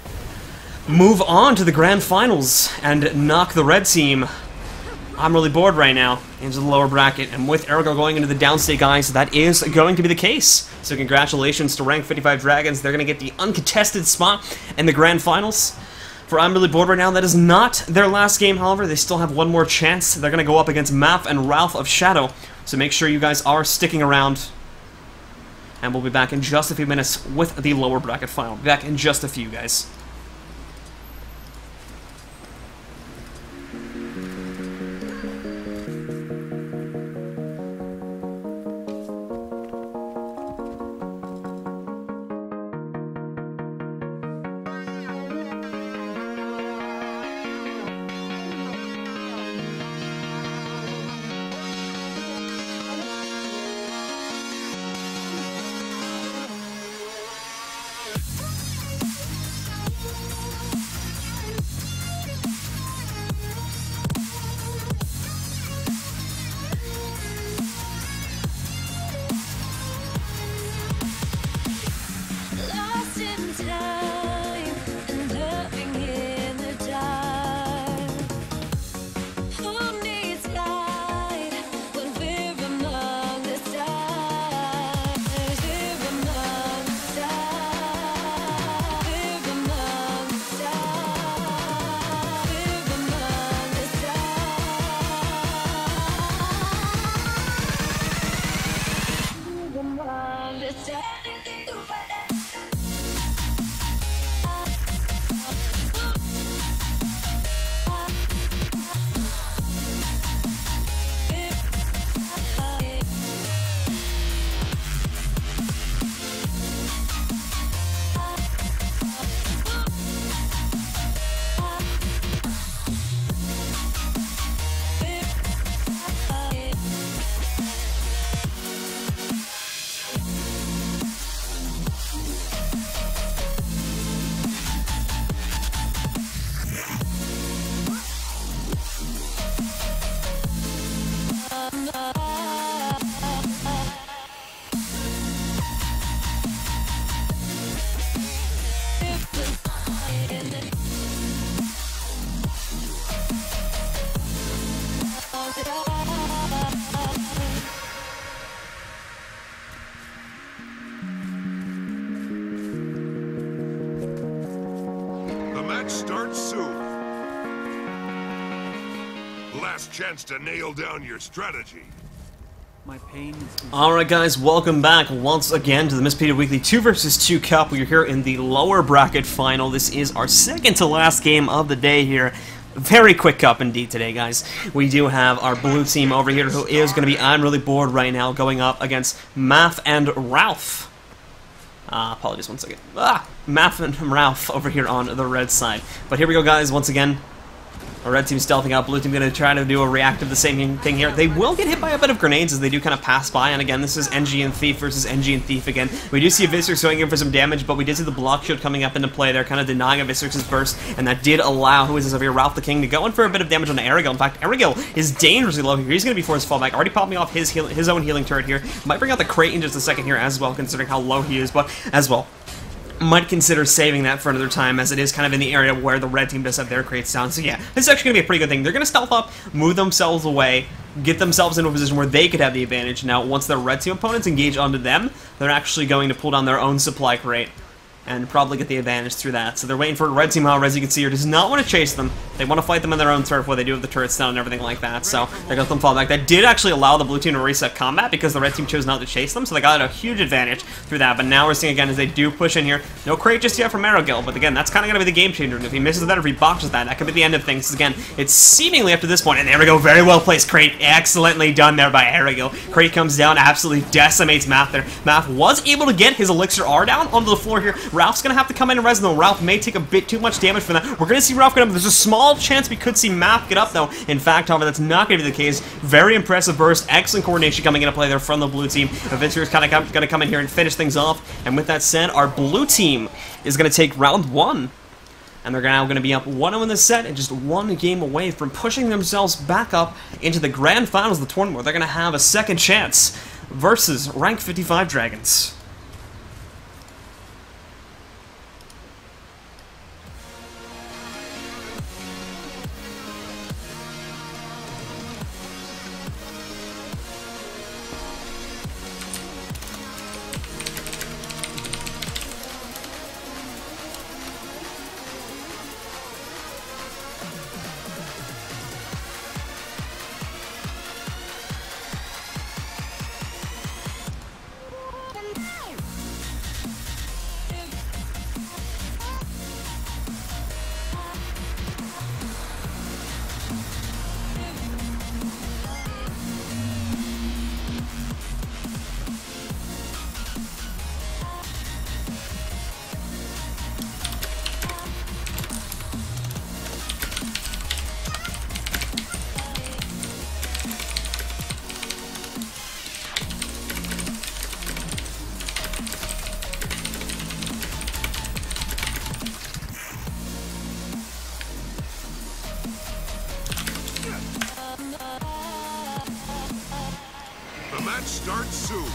B: move on to the grand finals, and knock the red team. I'm really bored right now into the lower bracket, and with Aragil going into the downstate, guys, that is going to be the case. So congratulations to ranked 55 Dragons. They're going to get the uncontested spot in the grand finals. For I'm Really Bored right now, that is not their last game, however. They still have one more chance. They're going to go up against Maf and Ralph of Shadow. So make sure you guys are sticking around. And we'll be back in just a few minutes with the lower bracket final. Back in just a few, guys.
A: match starts soon. Last chance to nail down your strategy.
C: My pain is...
B: Alright guys, welcome back once again to the Mispedia Weekly 2 vs 2 Cup. We're here in the lower bracket final. This is our second to last game of the day here. Very quick cup indeed today, guys. We do have our blue team over here who is going to be, I'm really bored right now, going up against Math and Ralph. Apologies, one second. Math and Ralph over here on the red side. But here we go, guys, once again. Our red team stealthing out, blue team going to try to do a reactive the same thing here. They will get hit by a bit of grenades as they do kind of pass by, and again, this is NG and Thief versus NG and Thief again. We do see Viscix going in for some damage, but we did see the block shield coming up into play there, kind of denying a Viscix's burst, and that did allow, who is this over here, Ralph the King, to go in for a bit of damage on Erigil. In fact, Erigil is dangerously low here. He's going to be forced to fall back. Already popping off his own healing turret here. Might bring out the crate in just a second here as well, considering how low he is, but as well. Might consider saving that for another time, as it is kind of in the area where the red team does have their crates down. So yeah, this is actually going to be a pretty good thing. They're going to stealth up, move themselves away, get themselves into a position where they could have the advantage. Now, once their red team opponents engage onto them, they're actually going to pull down their own supply crate and probably get the advantage through that. So they're waiting for red team, however, as you can see here, does not want to chase them. They want to fight them on their own turf where they do have the turrets down and everything like that. So they got them fall back. That did actually allow the blue team to reset combat because the red team chose not to chase them, so they got a huge advantage through that. But now we're seeing again as they do push in here. No crate just yet from Erigil, but again, that's kind of going to be the game changer. And if he misses that, if he botches that, that could be the end of things. Again, it's seemingly up to this point, and there we go, very well placed crate. Excellently done there by Erigil. Crate comes down, absolutely decimates Math there. Math was able to get his Elixir R down onto the floor here. Ralph's going to have to come in and res, though. Ralph may take a bit too much damage from that. We're going to see Ralph get up. There's a small chance we could see Math get up, though. In fact, however, that's not going to be the case. Very impressive burst. Excellent coordination coming into play there from the blue team. Viscix is kind of going to come in here and finish things off. And with that said, our blue team is going to take round one. And they're now going to be up 1-0 in the set and just one game away from pushing themselves back up into the grand finals of the tournament, where they're going to have a second chance versus rank 55 Dragons.
A: The match starts soon.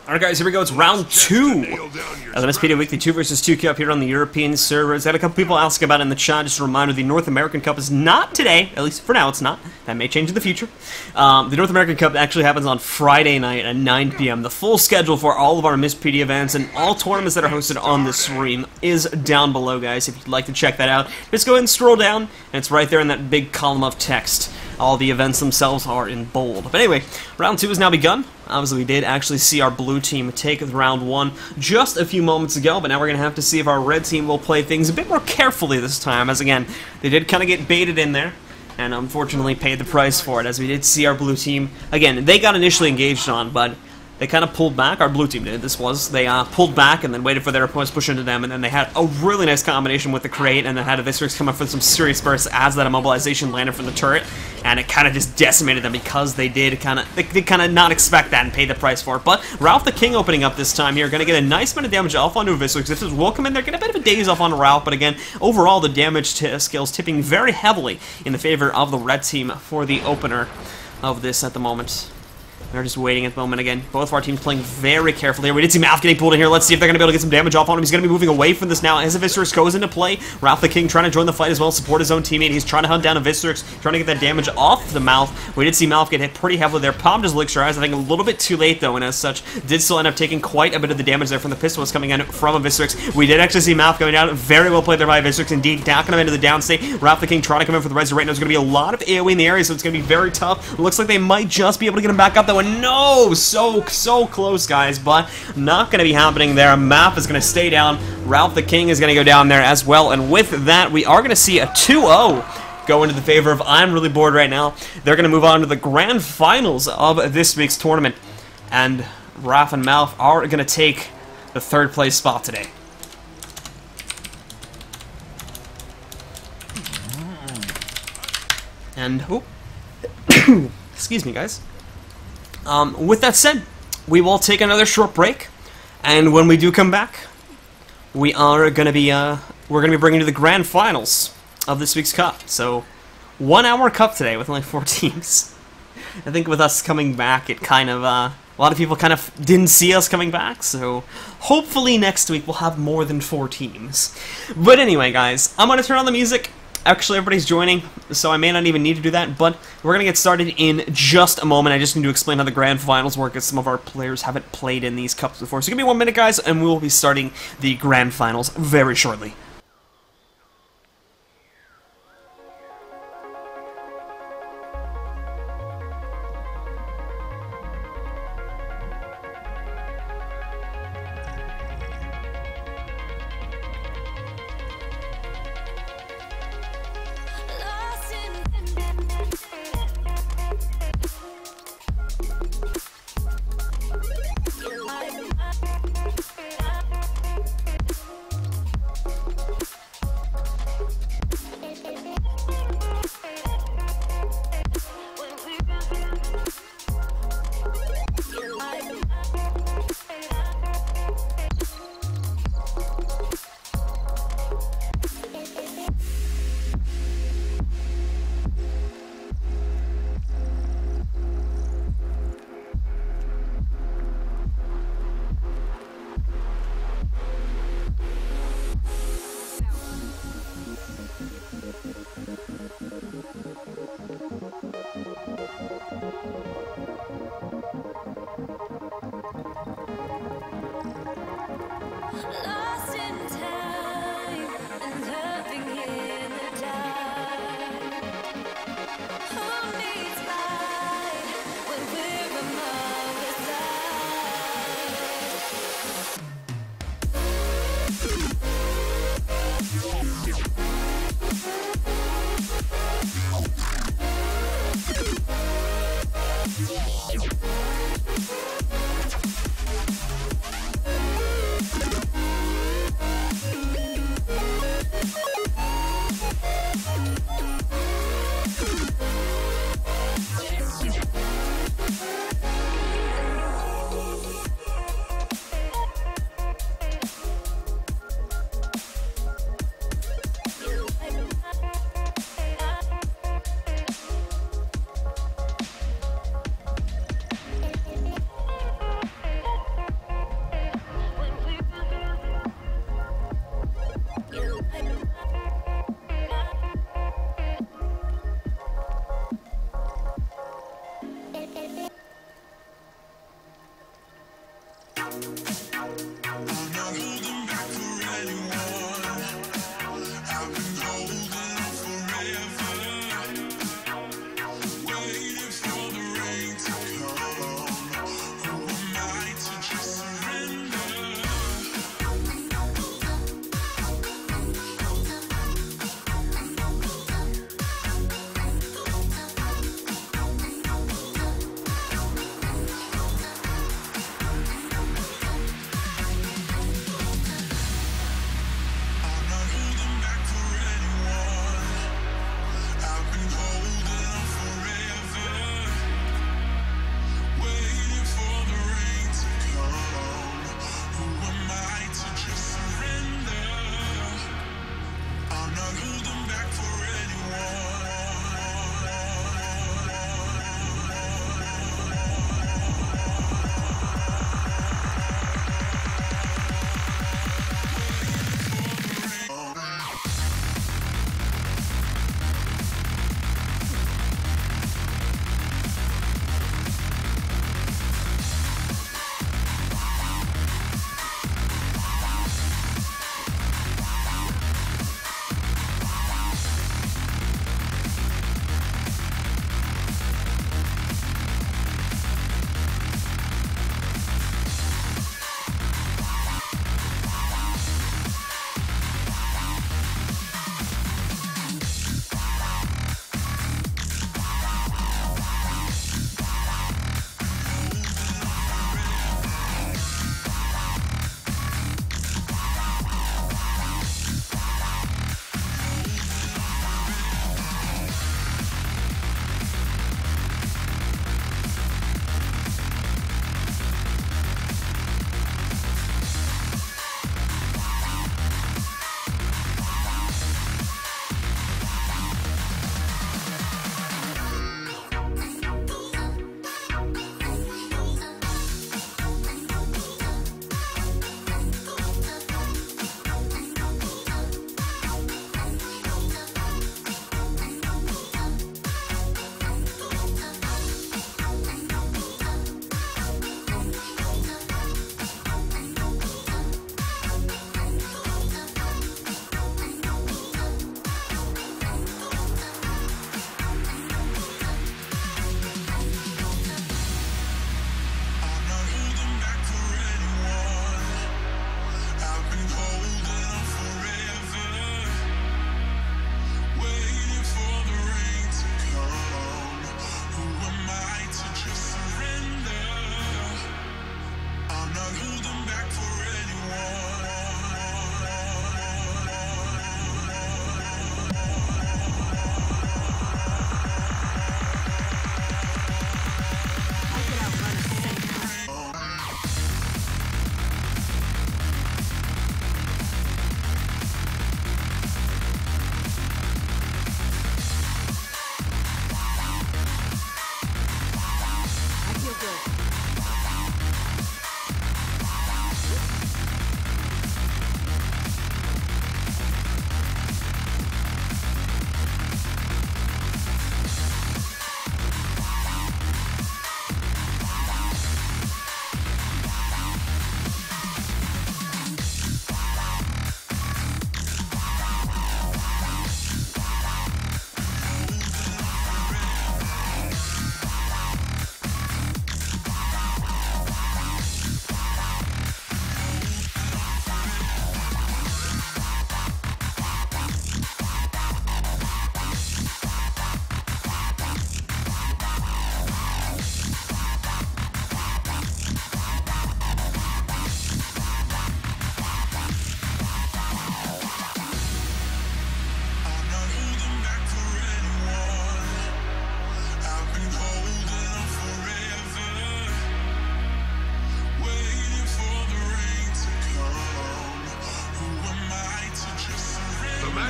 B: Alright guys, here we go, it's round 2 of the Mispedia Weekly 2 vs 2 Cup here on the European servers. I had a couple people asking about it in the chat. Just a reminder, the North American Cup is not today, at least for now it's not. That may change in the future. The North American Cup actually happens on Friday night at 9 p.m. The full schedule for all of our Mispedia events and all tournaments that are hosted on this stream is down below, guys. If you'd like to check that out, just go ahead and scroll down, and it's right there in that big column of text. All the events themselves are in bold. But anyway, round 2 has now begun. Obviously, we did actually see our blue team take round 1 just a few moments ago, but now we're going to have to see if our red team will play things a bit more carefully this time, as again, they did kind of get baited in there, and unfortunately paid the price for it, as we did see our blue team, again, they got initially engaged on, but they kind of pulled back. Our blue team did. They pulled back and then waited for their opponents to push into them, and then they had a really nice combination with the crate, and then had a Viscix come up with some serious bursts as that immobilization landed from the turret, and it kind of just decimated them because they did kind of not expect that and pay the price for it. But Ralph the King opening up this time here, going to get a nice amount of damage off onto Viscix. This will come in there, get a bit of a daze off on Ralph, but again, overall the damage skills tipping very heavily in the favor of the red team for the opener of this at the moment. They're just waiting at the moment again. Both of our teams playing very carefully here. We did see Malf getting pulled in here. Let's see if they're going to be able to get some damage off on him. He's going to be moving away from this now as a Viscerix goes into play. Ralph the King trying to join the fight as well, support his own teammate. He's trying to hunt down a Viscerix, trying to get that damage off the Malf. We did see Malf get hit pretty heavily there. Popped his Elixir Eyes, I think a little bit too late though, and as such, did still end up taking quite a bit of the damage there from the pistol was coming in from a Viscerix. We did actually see Malf going down. Very well played there by Viscerix, indeed, knocking him into the downstate. Ralph the King trying to come in for the res right now. There's going to be a lot of AoE in the area, so it's going to be very tough. Looks like they might just be able to get him back up though, and no! So close, guys, but not going to be happening there. Malf is going to stay down. Ralph the King is going to go down there as well, and with that, we are going to see a 2-0 go into the favor of I'm Really Bored right now. They're going to move on to the grand finals of this week's tournament, and Ralph and Malf are going to take the third place spot today. And, excuse me, guys. With that said, we will take another short break, and when we do come back, we are gonna be bringing you the grand finals of this week's cup. So, 1 hour cup today with only 4 teams. I think with us coming back, it kind of a lot of people kind of didn't see us coming back. So, hopefully next week we'll have more than 4 teams. But anyway, guys, I'm gonna turn on the music. Actually, everybody's joining, so I may not even need to do that, but we're going to get started in just a moment. I just need to explain how the grand finals work, as some of our players haven't played in these cups before. So give me 1 minute, guys, and we will be starting the grand finals very shortly.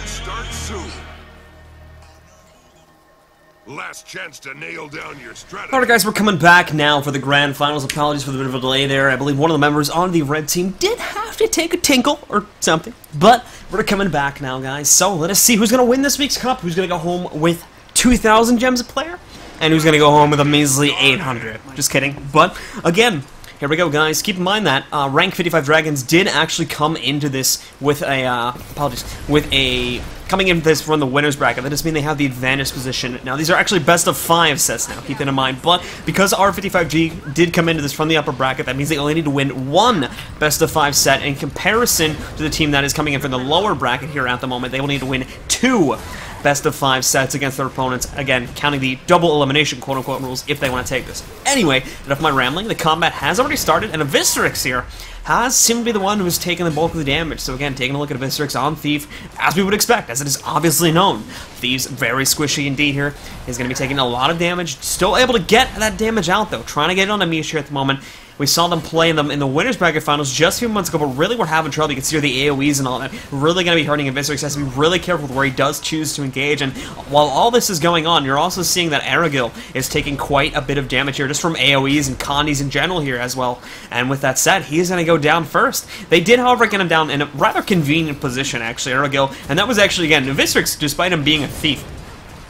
A: match starts soon. Last chance to nail down your strategy.
B: Alright guys, we're coming back now for the grand finals. Apologies for the bit of a delay there. I believe one of the members on the red team did have to take a tinkle or something. But we're coming back now, guys. So let us see who's going to win this week's cup. Who's going to go home with 2,000 gems a player. And who's going to go home with a measly 800. Just kidding. But again, here we go, guys. Keep in mind that rank 55 Dragons did actually come into this with a, coming into this from the winner's bracket. That just means they have the advantage position. Now, these are actually best of 5 sets now, keep that in mind. But because R55G did come into this from the upper bracket, that means they only need to win 1 best of 5 set. In comparison to the team that is coming in from the lower bracket here at the moment, they will need to win 2 best of 5 sets against their opponents, again, counting the double elimination quote-unquote rules if they want to take this. Anyway, enough of my rambling. The combat has already started, and Avistrix here seemed to be the one who's taking the bulk of the damage. So again, taking a look at Avistrix on Thief, as we would expect, as it is obviously known. Thief's very squishy indeed here. He's going to be taking a lot of damage, still able to get that damage out though, trying to get it on Amish here at the moment. We saw them play them in the winners bracket finals just a few months ago, but really we're having trouble. You can see the AoEs and all that. Really going to be hurting Avistrix. Has to be really careful with where he does choose to engage. And while all this is going on, you're also seeing that Aragil is taking quite a bit of damage here, just from AoEs and Condis in general here as well. And with that said, he's going to go down first. They did, however, get him down in a rather convenient position, actually, Aragil. And that was actually, again, Avistrix, despite him being a thief,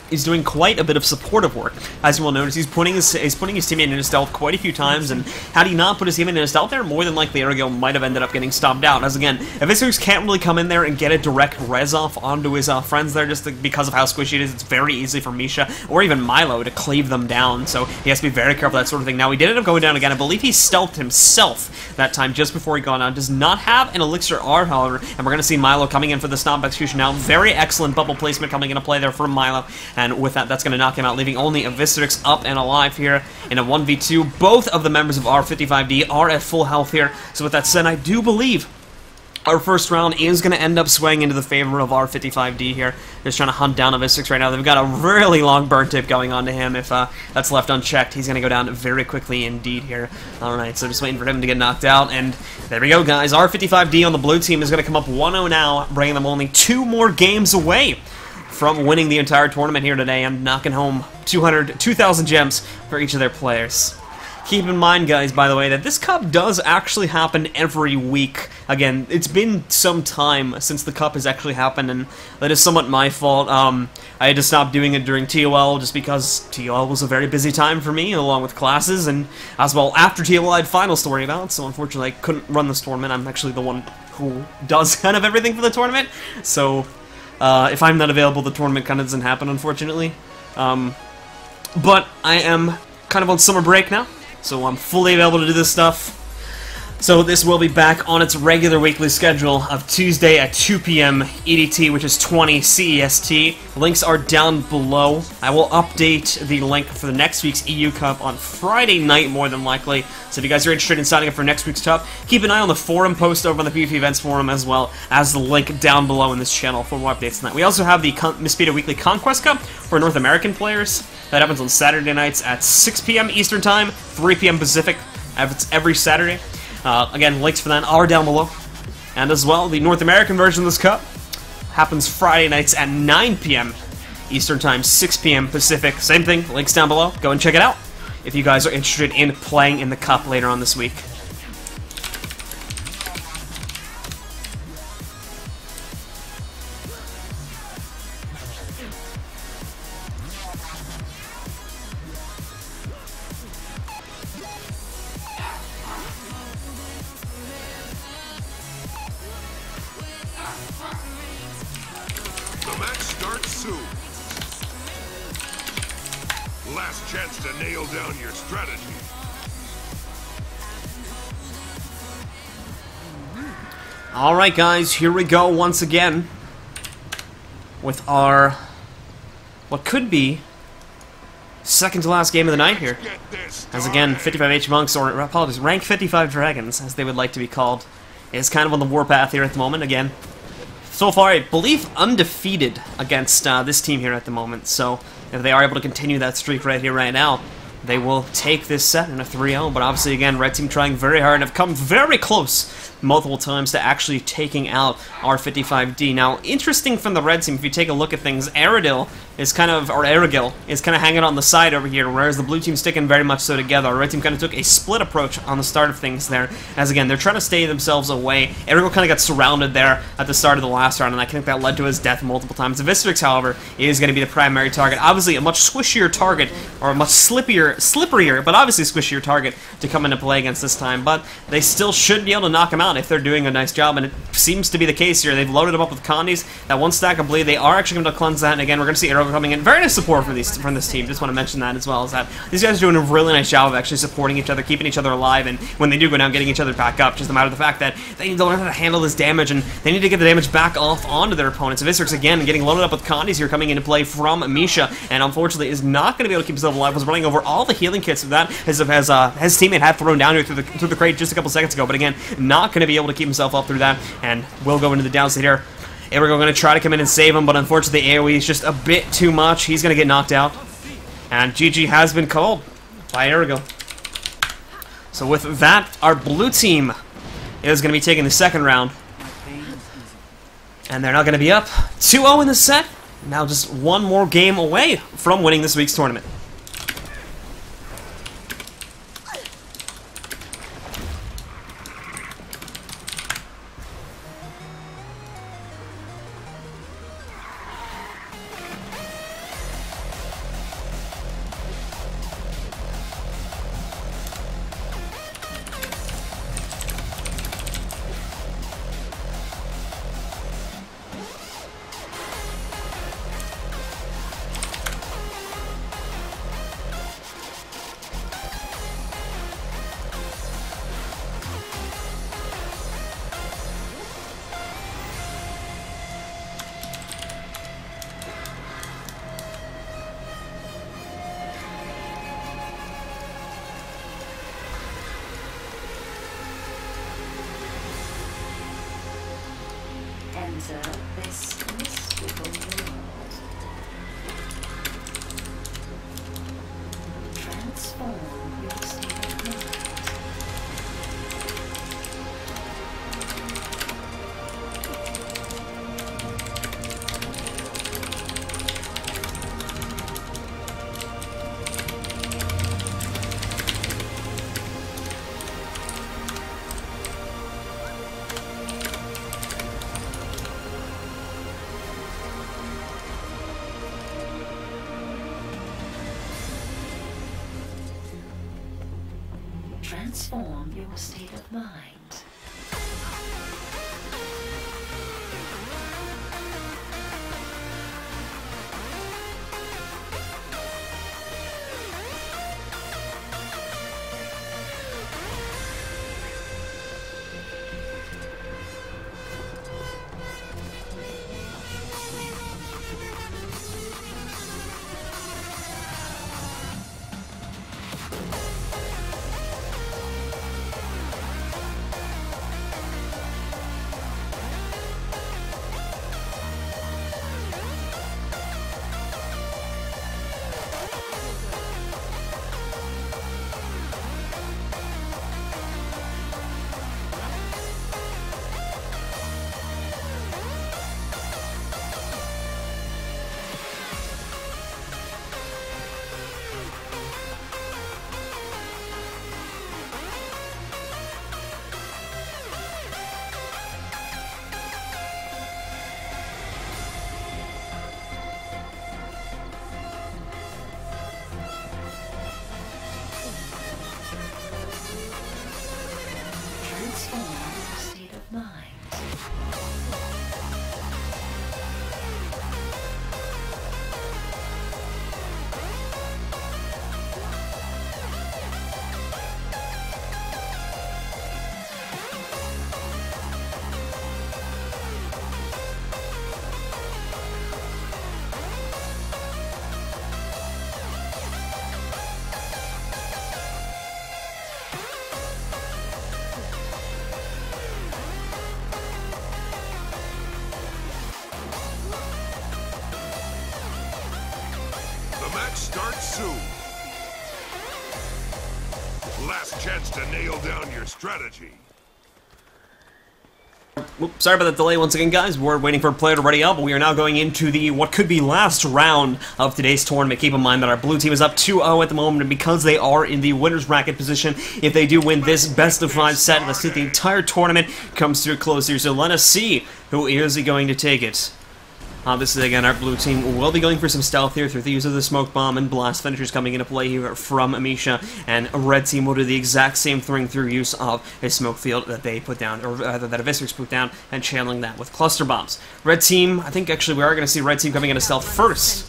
B: he's doing quite a bit of supportive work. As you will notice, he's putting his teammate into stealth quite a few times, and had he not put his teammate into stealth there, more than likely Aragil might have ended up getting stomped out. As again, Avistrix can't really come in there and get a direct res off onto his friends there, just because of how squishy it is. It's very easy for Misha, or even Milo, to cleave them down, so he has to be very careful of that sort of thing. Now, he did end up going down again. I believe he stealthed himself that time, just before he got down. Does not have an Elixir R, however, and we're going to see Milo coming in for the stomp execution now. Very excellent bubble placement coming into play there from Milo. And with that, that's going to knock him out, leaving only Avistrix up and alive here in a 1v2. Both of the members of R55D are at full health here. So with that said, I do believe our first round is going to end up swaying into the favor of R55D here. Just trying to hunt down Avistrix right now. They've got a really long burn tip going on to him. If that's left unchecked, he's going to go down very quickly indeed here. Alright, so just waiting for him to get knocked out. And there we go, guys. R55D on the blue team is going to come up 1-0 now, bringing them only 2 more games away from winning the entire tournament here today and knocking home 2,000 gems for each of their players. Keep in mind, guys, by the way, that this cup does actually happen every week. Again, it's been some time since the cup has actually happened, and that is somewhat my fault. I had to stop doing it during TOL just because TOL was a very busy time for me, along with classes, and as well after TOL I had finals to worry about, so unfortunately I couldn't run this tournament. I'm actually the one who does kind of everything for the tournament, so if I'm not available, the tournament kind of doesn't happen, unfortunately. But I am kind of on summer break now, so I'm fully available to do this stuff. So this will be back on its regular weekly schedule of Tuesday at 2 p.m. EDT, which is 20 CEST. Links are down below. I will update the link for the next week's EU Cup on Friday night, more than likely. So if you guys are interested in signing up for next week's Cup, keep an eye on the forum post over on the PvP Events forum, as well as the link down below in this channel for more updates tonight. We also have the Mispedia Weekly Conquest Cup for North American players. That happens on Saturday nights at 6 p.m. Eastern Time, 3 p.m. Pacific. It's every Saturday. Again, links for that are down below. And as well, the North American version of this cup happens Friday nights at 9 p.m. Eastern Time, 6 p.m. Pacific. Same thing, links down below. Go and check it out if you guys are interested in playing in the cup later on this week.
A: The match starts soon. Last chance to nail down your strategy.
B: Alright guys, here we go once again with our, what could be, second to last game of the night here. As again, 55H Monks, or apologies, rank 55 Dragons, as they would like to be called, is kind of on the warpath here at the moment. Again, so far, I believe, undefeated against this team here at the moment. So if they are able to continue that streak right here, right now, they will take this set in a 3-0. But obviously, again, red team trying very hard and have come very close multiple times to actually taking out R55D. Now, interesting from the red team, if you take a look at things, Erigil is kind of hanging on the side over here, whereas the blue team sticking very much so together. Our red team kind of took a split approach on the start of things there, as again, they're trying to stay themselves away. Erigil kind of got surrounded there at the start of the last round, and I think that led to his death multiple times. Viscerix, however, is going to be the primary target. Obviously, a much squishier target, or a much slipperier, but obviously squishier target to come into play against this time, but they still should be able to knock him out if they're doing a nice job, and it seems to be the case here. They've loaded him up with Condis. That one stack of bleed, they are actually going to cleanse that, and again, we're going to see Erigil coming in. Very nice support from this team. Just want to mention that as well, is that these guys are doing a really nice job of actually supporting each other, keeping each other alive, and when they do go down, getting each other back up. Just a matter of the fact that they need to learn how to handle this damage, and they need to get the damage back off onto their opponents. Viscerix, again, getting loaded up with Condis here coming into play from Misha, and unfortunately is not going to be able to keep himself alive. Was running over all the healing kits that his teammate had thrown down here through the crate just a couple seconds ago, but again, not going to be able to keep himself up through that, and will go into the downside here. Erigil going to try to come in and save him, but unfortunately the AoE is just a bit too much. He's going to get knocked out, and GG has been called by Erigil. So with that, our blue team is going to be taking the second round, and they're not going to be up 2-0 in the set. Now just one more game away from winning this week's tournament.
D: Enter this mystical world. Transform your state of mind. Transform your state of mind.
A: Starts soon. Last chance to nail down your strategy.
B: Oops, sorry about the delay once again, guys. We're waiting for a player to ready up. We are now going into the what could be last round of today's tournament. Keep in mind that our blue team is up 2-0 at the moment, and because they are in the winner's bracket position, if they do win this best-of-5 set, let's see if the entire tournament comes to a close here. So let us see who is going to take it. This is, again, our blue team will be going for some stealth here through the use of the smoke bomb and blast finishers coming into play here from Amisha, and a red team will do the exact same thing through use of a smoke field that they put down, or rather that Avistrix put down, and channeling that with cluster bombs. Red team, I think actually we are going to see red team coming into stealth first.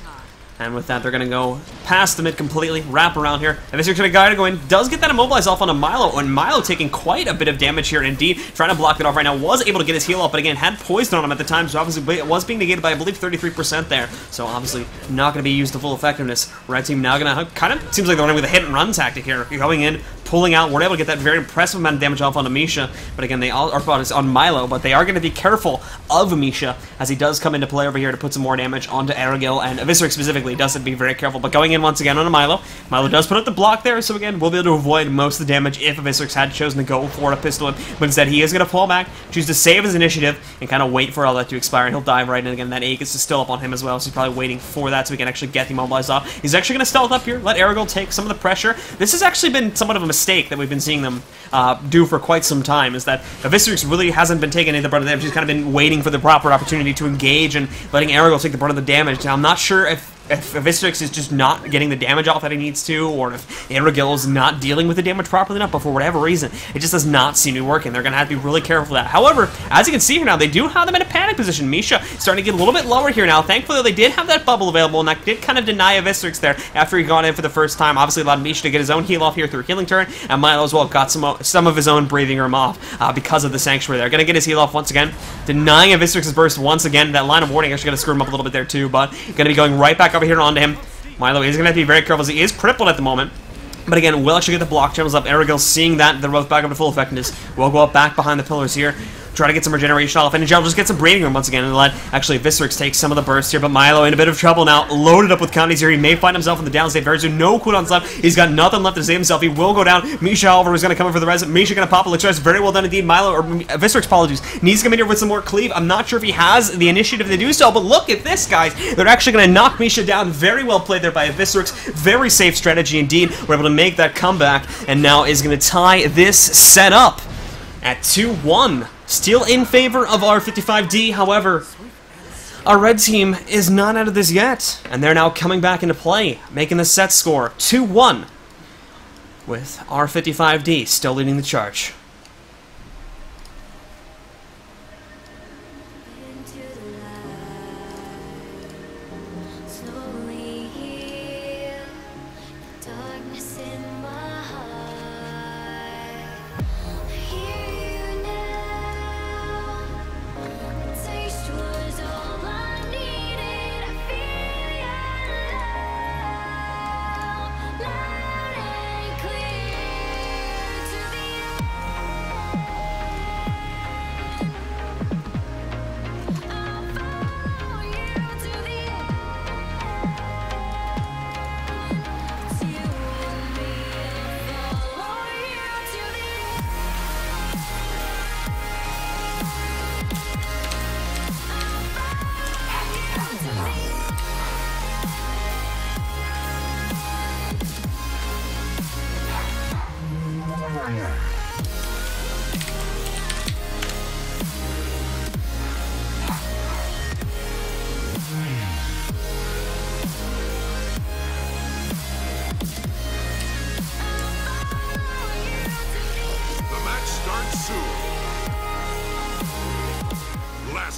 B: And with that, they're going to go past the mid completely, wrap around here. And this guy to go in, does get that immobilized off on a Milo, and Milo taking quite a bit of damage here indeed, trying to block it off right now, was able to get his heal up, but again, had poison on him at the time, so obviously it was being negated by, I believe, 33% there, so obviously not going to be used to full effectiveness. Red team now going to, kind of seems like they're running with a hit and run tactic here, going in, pulling out, we're able to get that very impressive amount of damage off on Amisha, but again, they all are on Milo, but they are going to be careful of Amisha, as he does come into play over here to put some more damage onto Aragil, and Avistrix specifically does have to be very careful, but going in once again on a Milo. Milo does put up the block there, so again, we'll be able to avoid most of the damage if Avistrix had chosen to go for a pistol him, but instead he is going to fall back, choose to save his initiative, and kind of wait for all that to expire, and he'll dive right in. Again, that A gets to still up on him as well, so he's probably waiting for that so we can actually get the immobilized off. He's actually going to stealth up here, let Aragil take some of the pressure. This has actually been somewhat of a mistake that we've been seeing them do for quite some time, is that Avistrix really hasn't been taking any of the brunt of the damage. He's kind of been waiting for the proper opportunity to engage and letting Aragil take the brunt of the damage. Now, I'm not sure if Avistrix is just not getting the damage off that he needs to, or if Aragil is not dealing with the damage properly enough, but for whatever reason, it just does not seem to be working. They're going to have to be really careful of that. However, as you can see here now, they do have them in a panic position. Misha starting to get a little bit lower here now. Thankfully, they did have that bubble available, and that did kind of deny Avistrix there after he got in for the first time. Obviously, allowed Misha to get his own heal off here through a healing turn, and Milo as well got some of his own breathing room off because of the Sanctuary there. Going to get his heal off once again, denying Avistrix's burst once again. That line of warning actually going to screw him up a little bit there too, but going to be going right back over here onto him. Milo is going to have to be very careful as he is crippled at the moment. But again, we'll actually get the block channels up. Aragil seeing that, they're both back up to full effectiveness. We'll go up back behind the pillars here. Try to get some regeneration off, and Angel just get some breathing room once again, and let actually Avistrix take some of the burst here, but Milo in a bit of trouble now, loaded up with counties here. He may find himself in the downstate. Very soon, no cooldowns left. He's got nothing left to save himself. He will go down. Misha, however, is going to come in for the res. Misha going to pop a Elixir. Very well done indeed. Milo, or Avistrix, apologies, needs to come in here with some more cleave. I'm not sure if he has the initiative to do so, but look at this, guys. They're actually going to knock Misha down. Very well played there by Avistrix. Very safe strategy indeed. We're able to make that comeback, and now is going to tie this set up at 2-1. Still in favor of our 55D, however, our red team is not out of this yet, and they're now coming back into play, making the set score 2-1, with our 55D still leading the charge.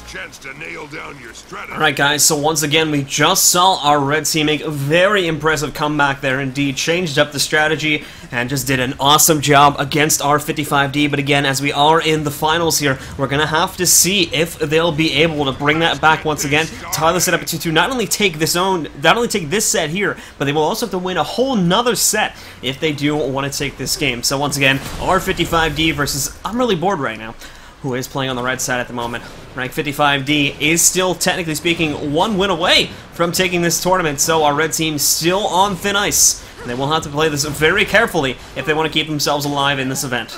A: Chance to nail down your strategy.
B: Alright guys, so once again we just saw our red team make a very impressive comeback there indeed, changed up the strategy and just did an awesome job against our 55D, but again, as we are in the finals here, we're gonna have to see if they'll be able to bring that back once again, tie the set up at 2-2, not only take this set here, but they will also have to win a whole nother set if they do want to take this game. So once again, our 55D versus, I'm really bored right now, who is playing on the red side at the moment. Rank 55D is still, technically speaking, one win away from taking this tournament, so our red team still on thin ice. They will have to play this very carefully if they want to keep themselves alive in this event.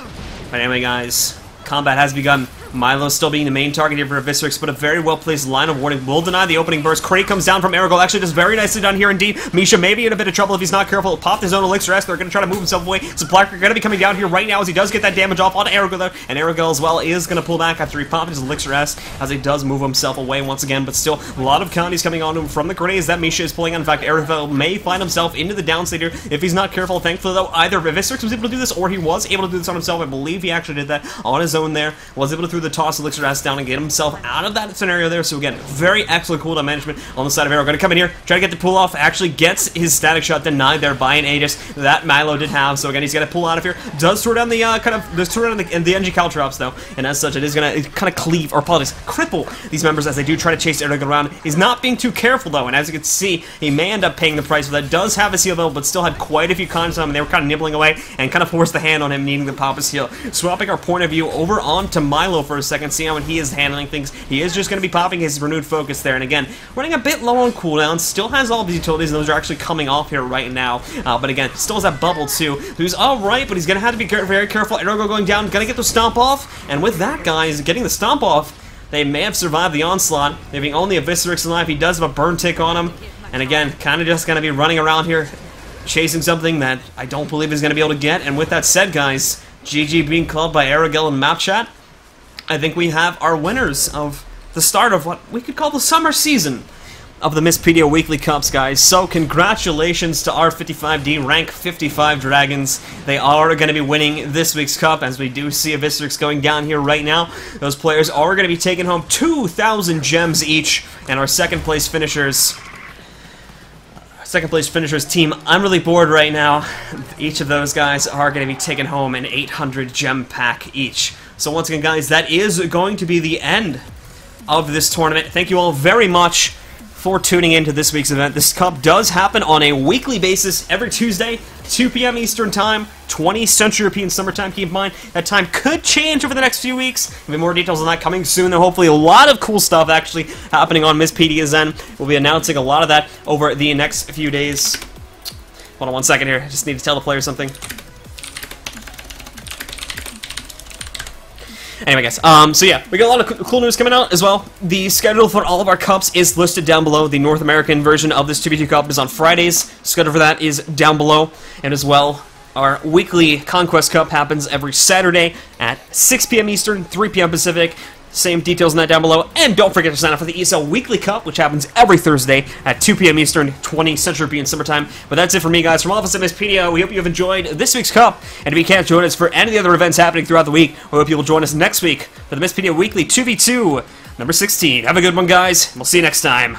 B: But anyway, guys, combat has begun. Milo still being the main target here for Eviscerix, but a very well-placed line of warning will deny the opening burst. Crate comes down from Aragorn, actually does very nicely done here indeed. Misha may be in a bit of trouble if he's not careful. Popped his own Elixir S, they're going to try to move himself away. So Blacker going to be coming down here right now as he does get that damage off on Aragorn there, and Aragorn as well is going to pull back after he popped his Elixir S as he does move himself away once again, but still a lot of counties coming on to him from the grenades that Misha is pulling on. In fact, Aragorn may find himself into the downstate here if he's not careful. Thankfully though, either Eviscerix was able to do this or he was able to do this on himself. I believe he actually did that on his own there, was able to throw the toss Elixir S down and get himself out of that scenario there. So again, very excellent cooldown management on the side of Aragorn. Going to come in here, try to get the pull off, actually gets his static shot denied there by an Aegis that Milo did have. So again, he's going to pull out of here, does throw down the the NG Caltrops though, and as such it is going to kind of cleave, or apologize, cripple these members as they do try to chase Aragorn around. He's not being too careful though, and as you can see, he may end up paying the price for that. Does have a seal though, but still had quite a few cons on him, and they were kind of nibbling away and kind of forced the hand on him needing to pop his heal. Swapping our point of view over onto Milo for a second, see how he is handling things. He is just going to be popping his renewed focus there, and again, running a bit low on cooldown, still has all of the utilities, and those are actually coming off here right now, but again, still has that bubble too, who's alright, but he's going to have to be very careful. Aragorn going down, going to get the stomp off, and with that, guys, getting the stomp off, they may have survived the onslaught, leaving only Eviscerix alive. He does have a burn tick on him, and again, kind of just going to be running around here, chasing something that I don't believe he's going to be able to get. And with that said, guys, GG being called by Aragorn and Map Chat, I think we have our winners of the start of what we could call the summer season of the Misspedia Weekly Cups, guys. So congratulations to our 55D rank 55 Dragons. They are going to be winning this week's cup, as we do see Eviscerix going down here right now. Those players are going to be taking home 2,000 gems each, and our second place finishers team, I'm really bored right now. Each of those guys are going to be taking home an 800 gem pack each. So once again, guys, that is going to be the end of this tournament. Thank you all very much for tuning into this week's event. This cup does happen on a weekly basis every Tuesday, 2 p.m. Eastern Time, 20 Central European Summer Time. Keep in mind, that time could change over the next few weeks. There'll be more details on that coming soon. There'll hopefully a lot of cool stuff actually happening on Misspedia's end. We'll be announcing a lot of that over the next few days. Hold on one second here. I just need to tell the players something. Anyway, guys, so yeah, we got a lot of cool news coming out as well. The schedule for all of our cups is listed down below. The North American version of this 2v2 cup is on Fridays. Schedule for that is down below. And as well, our weekly Conquest Cup happens every Saturday at 6 p.m. Eastern, 3 p.m. Pacific. Same details on that down below. And don't forget to sign up for the ESL Weekly Cup, which happens every Thursday at 2 p.m. Eastern, 20 Central European Summertime. But that's it for me, guys. From all of us at Misspedia, we hope you have enjoyed this week's Cup. And if you can't join us for any of the other events happening throughout the week, we hope you will join us next week for the Misspedia Weekly 2v2 number 16. Have a good one, guys. We'll see you next time.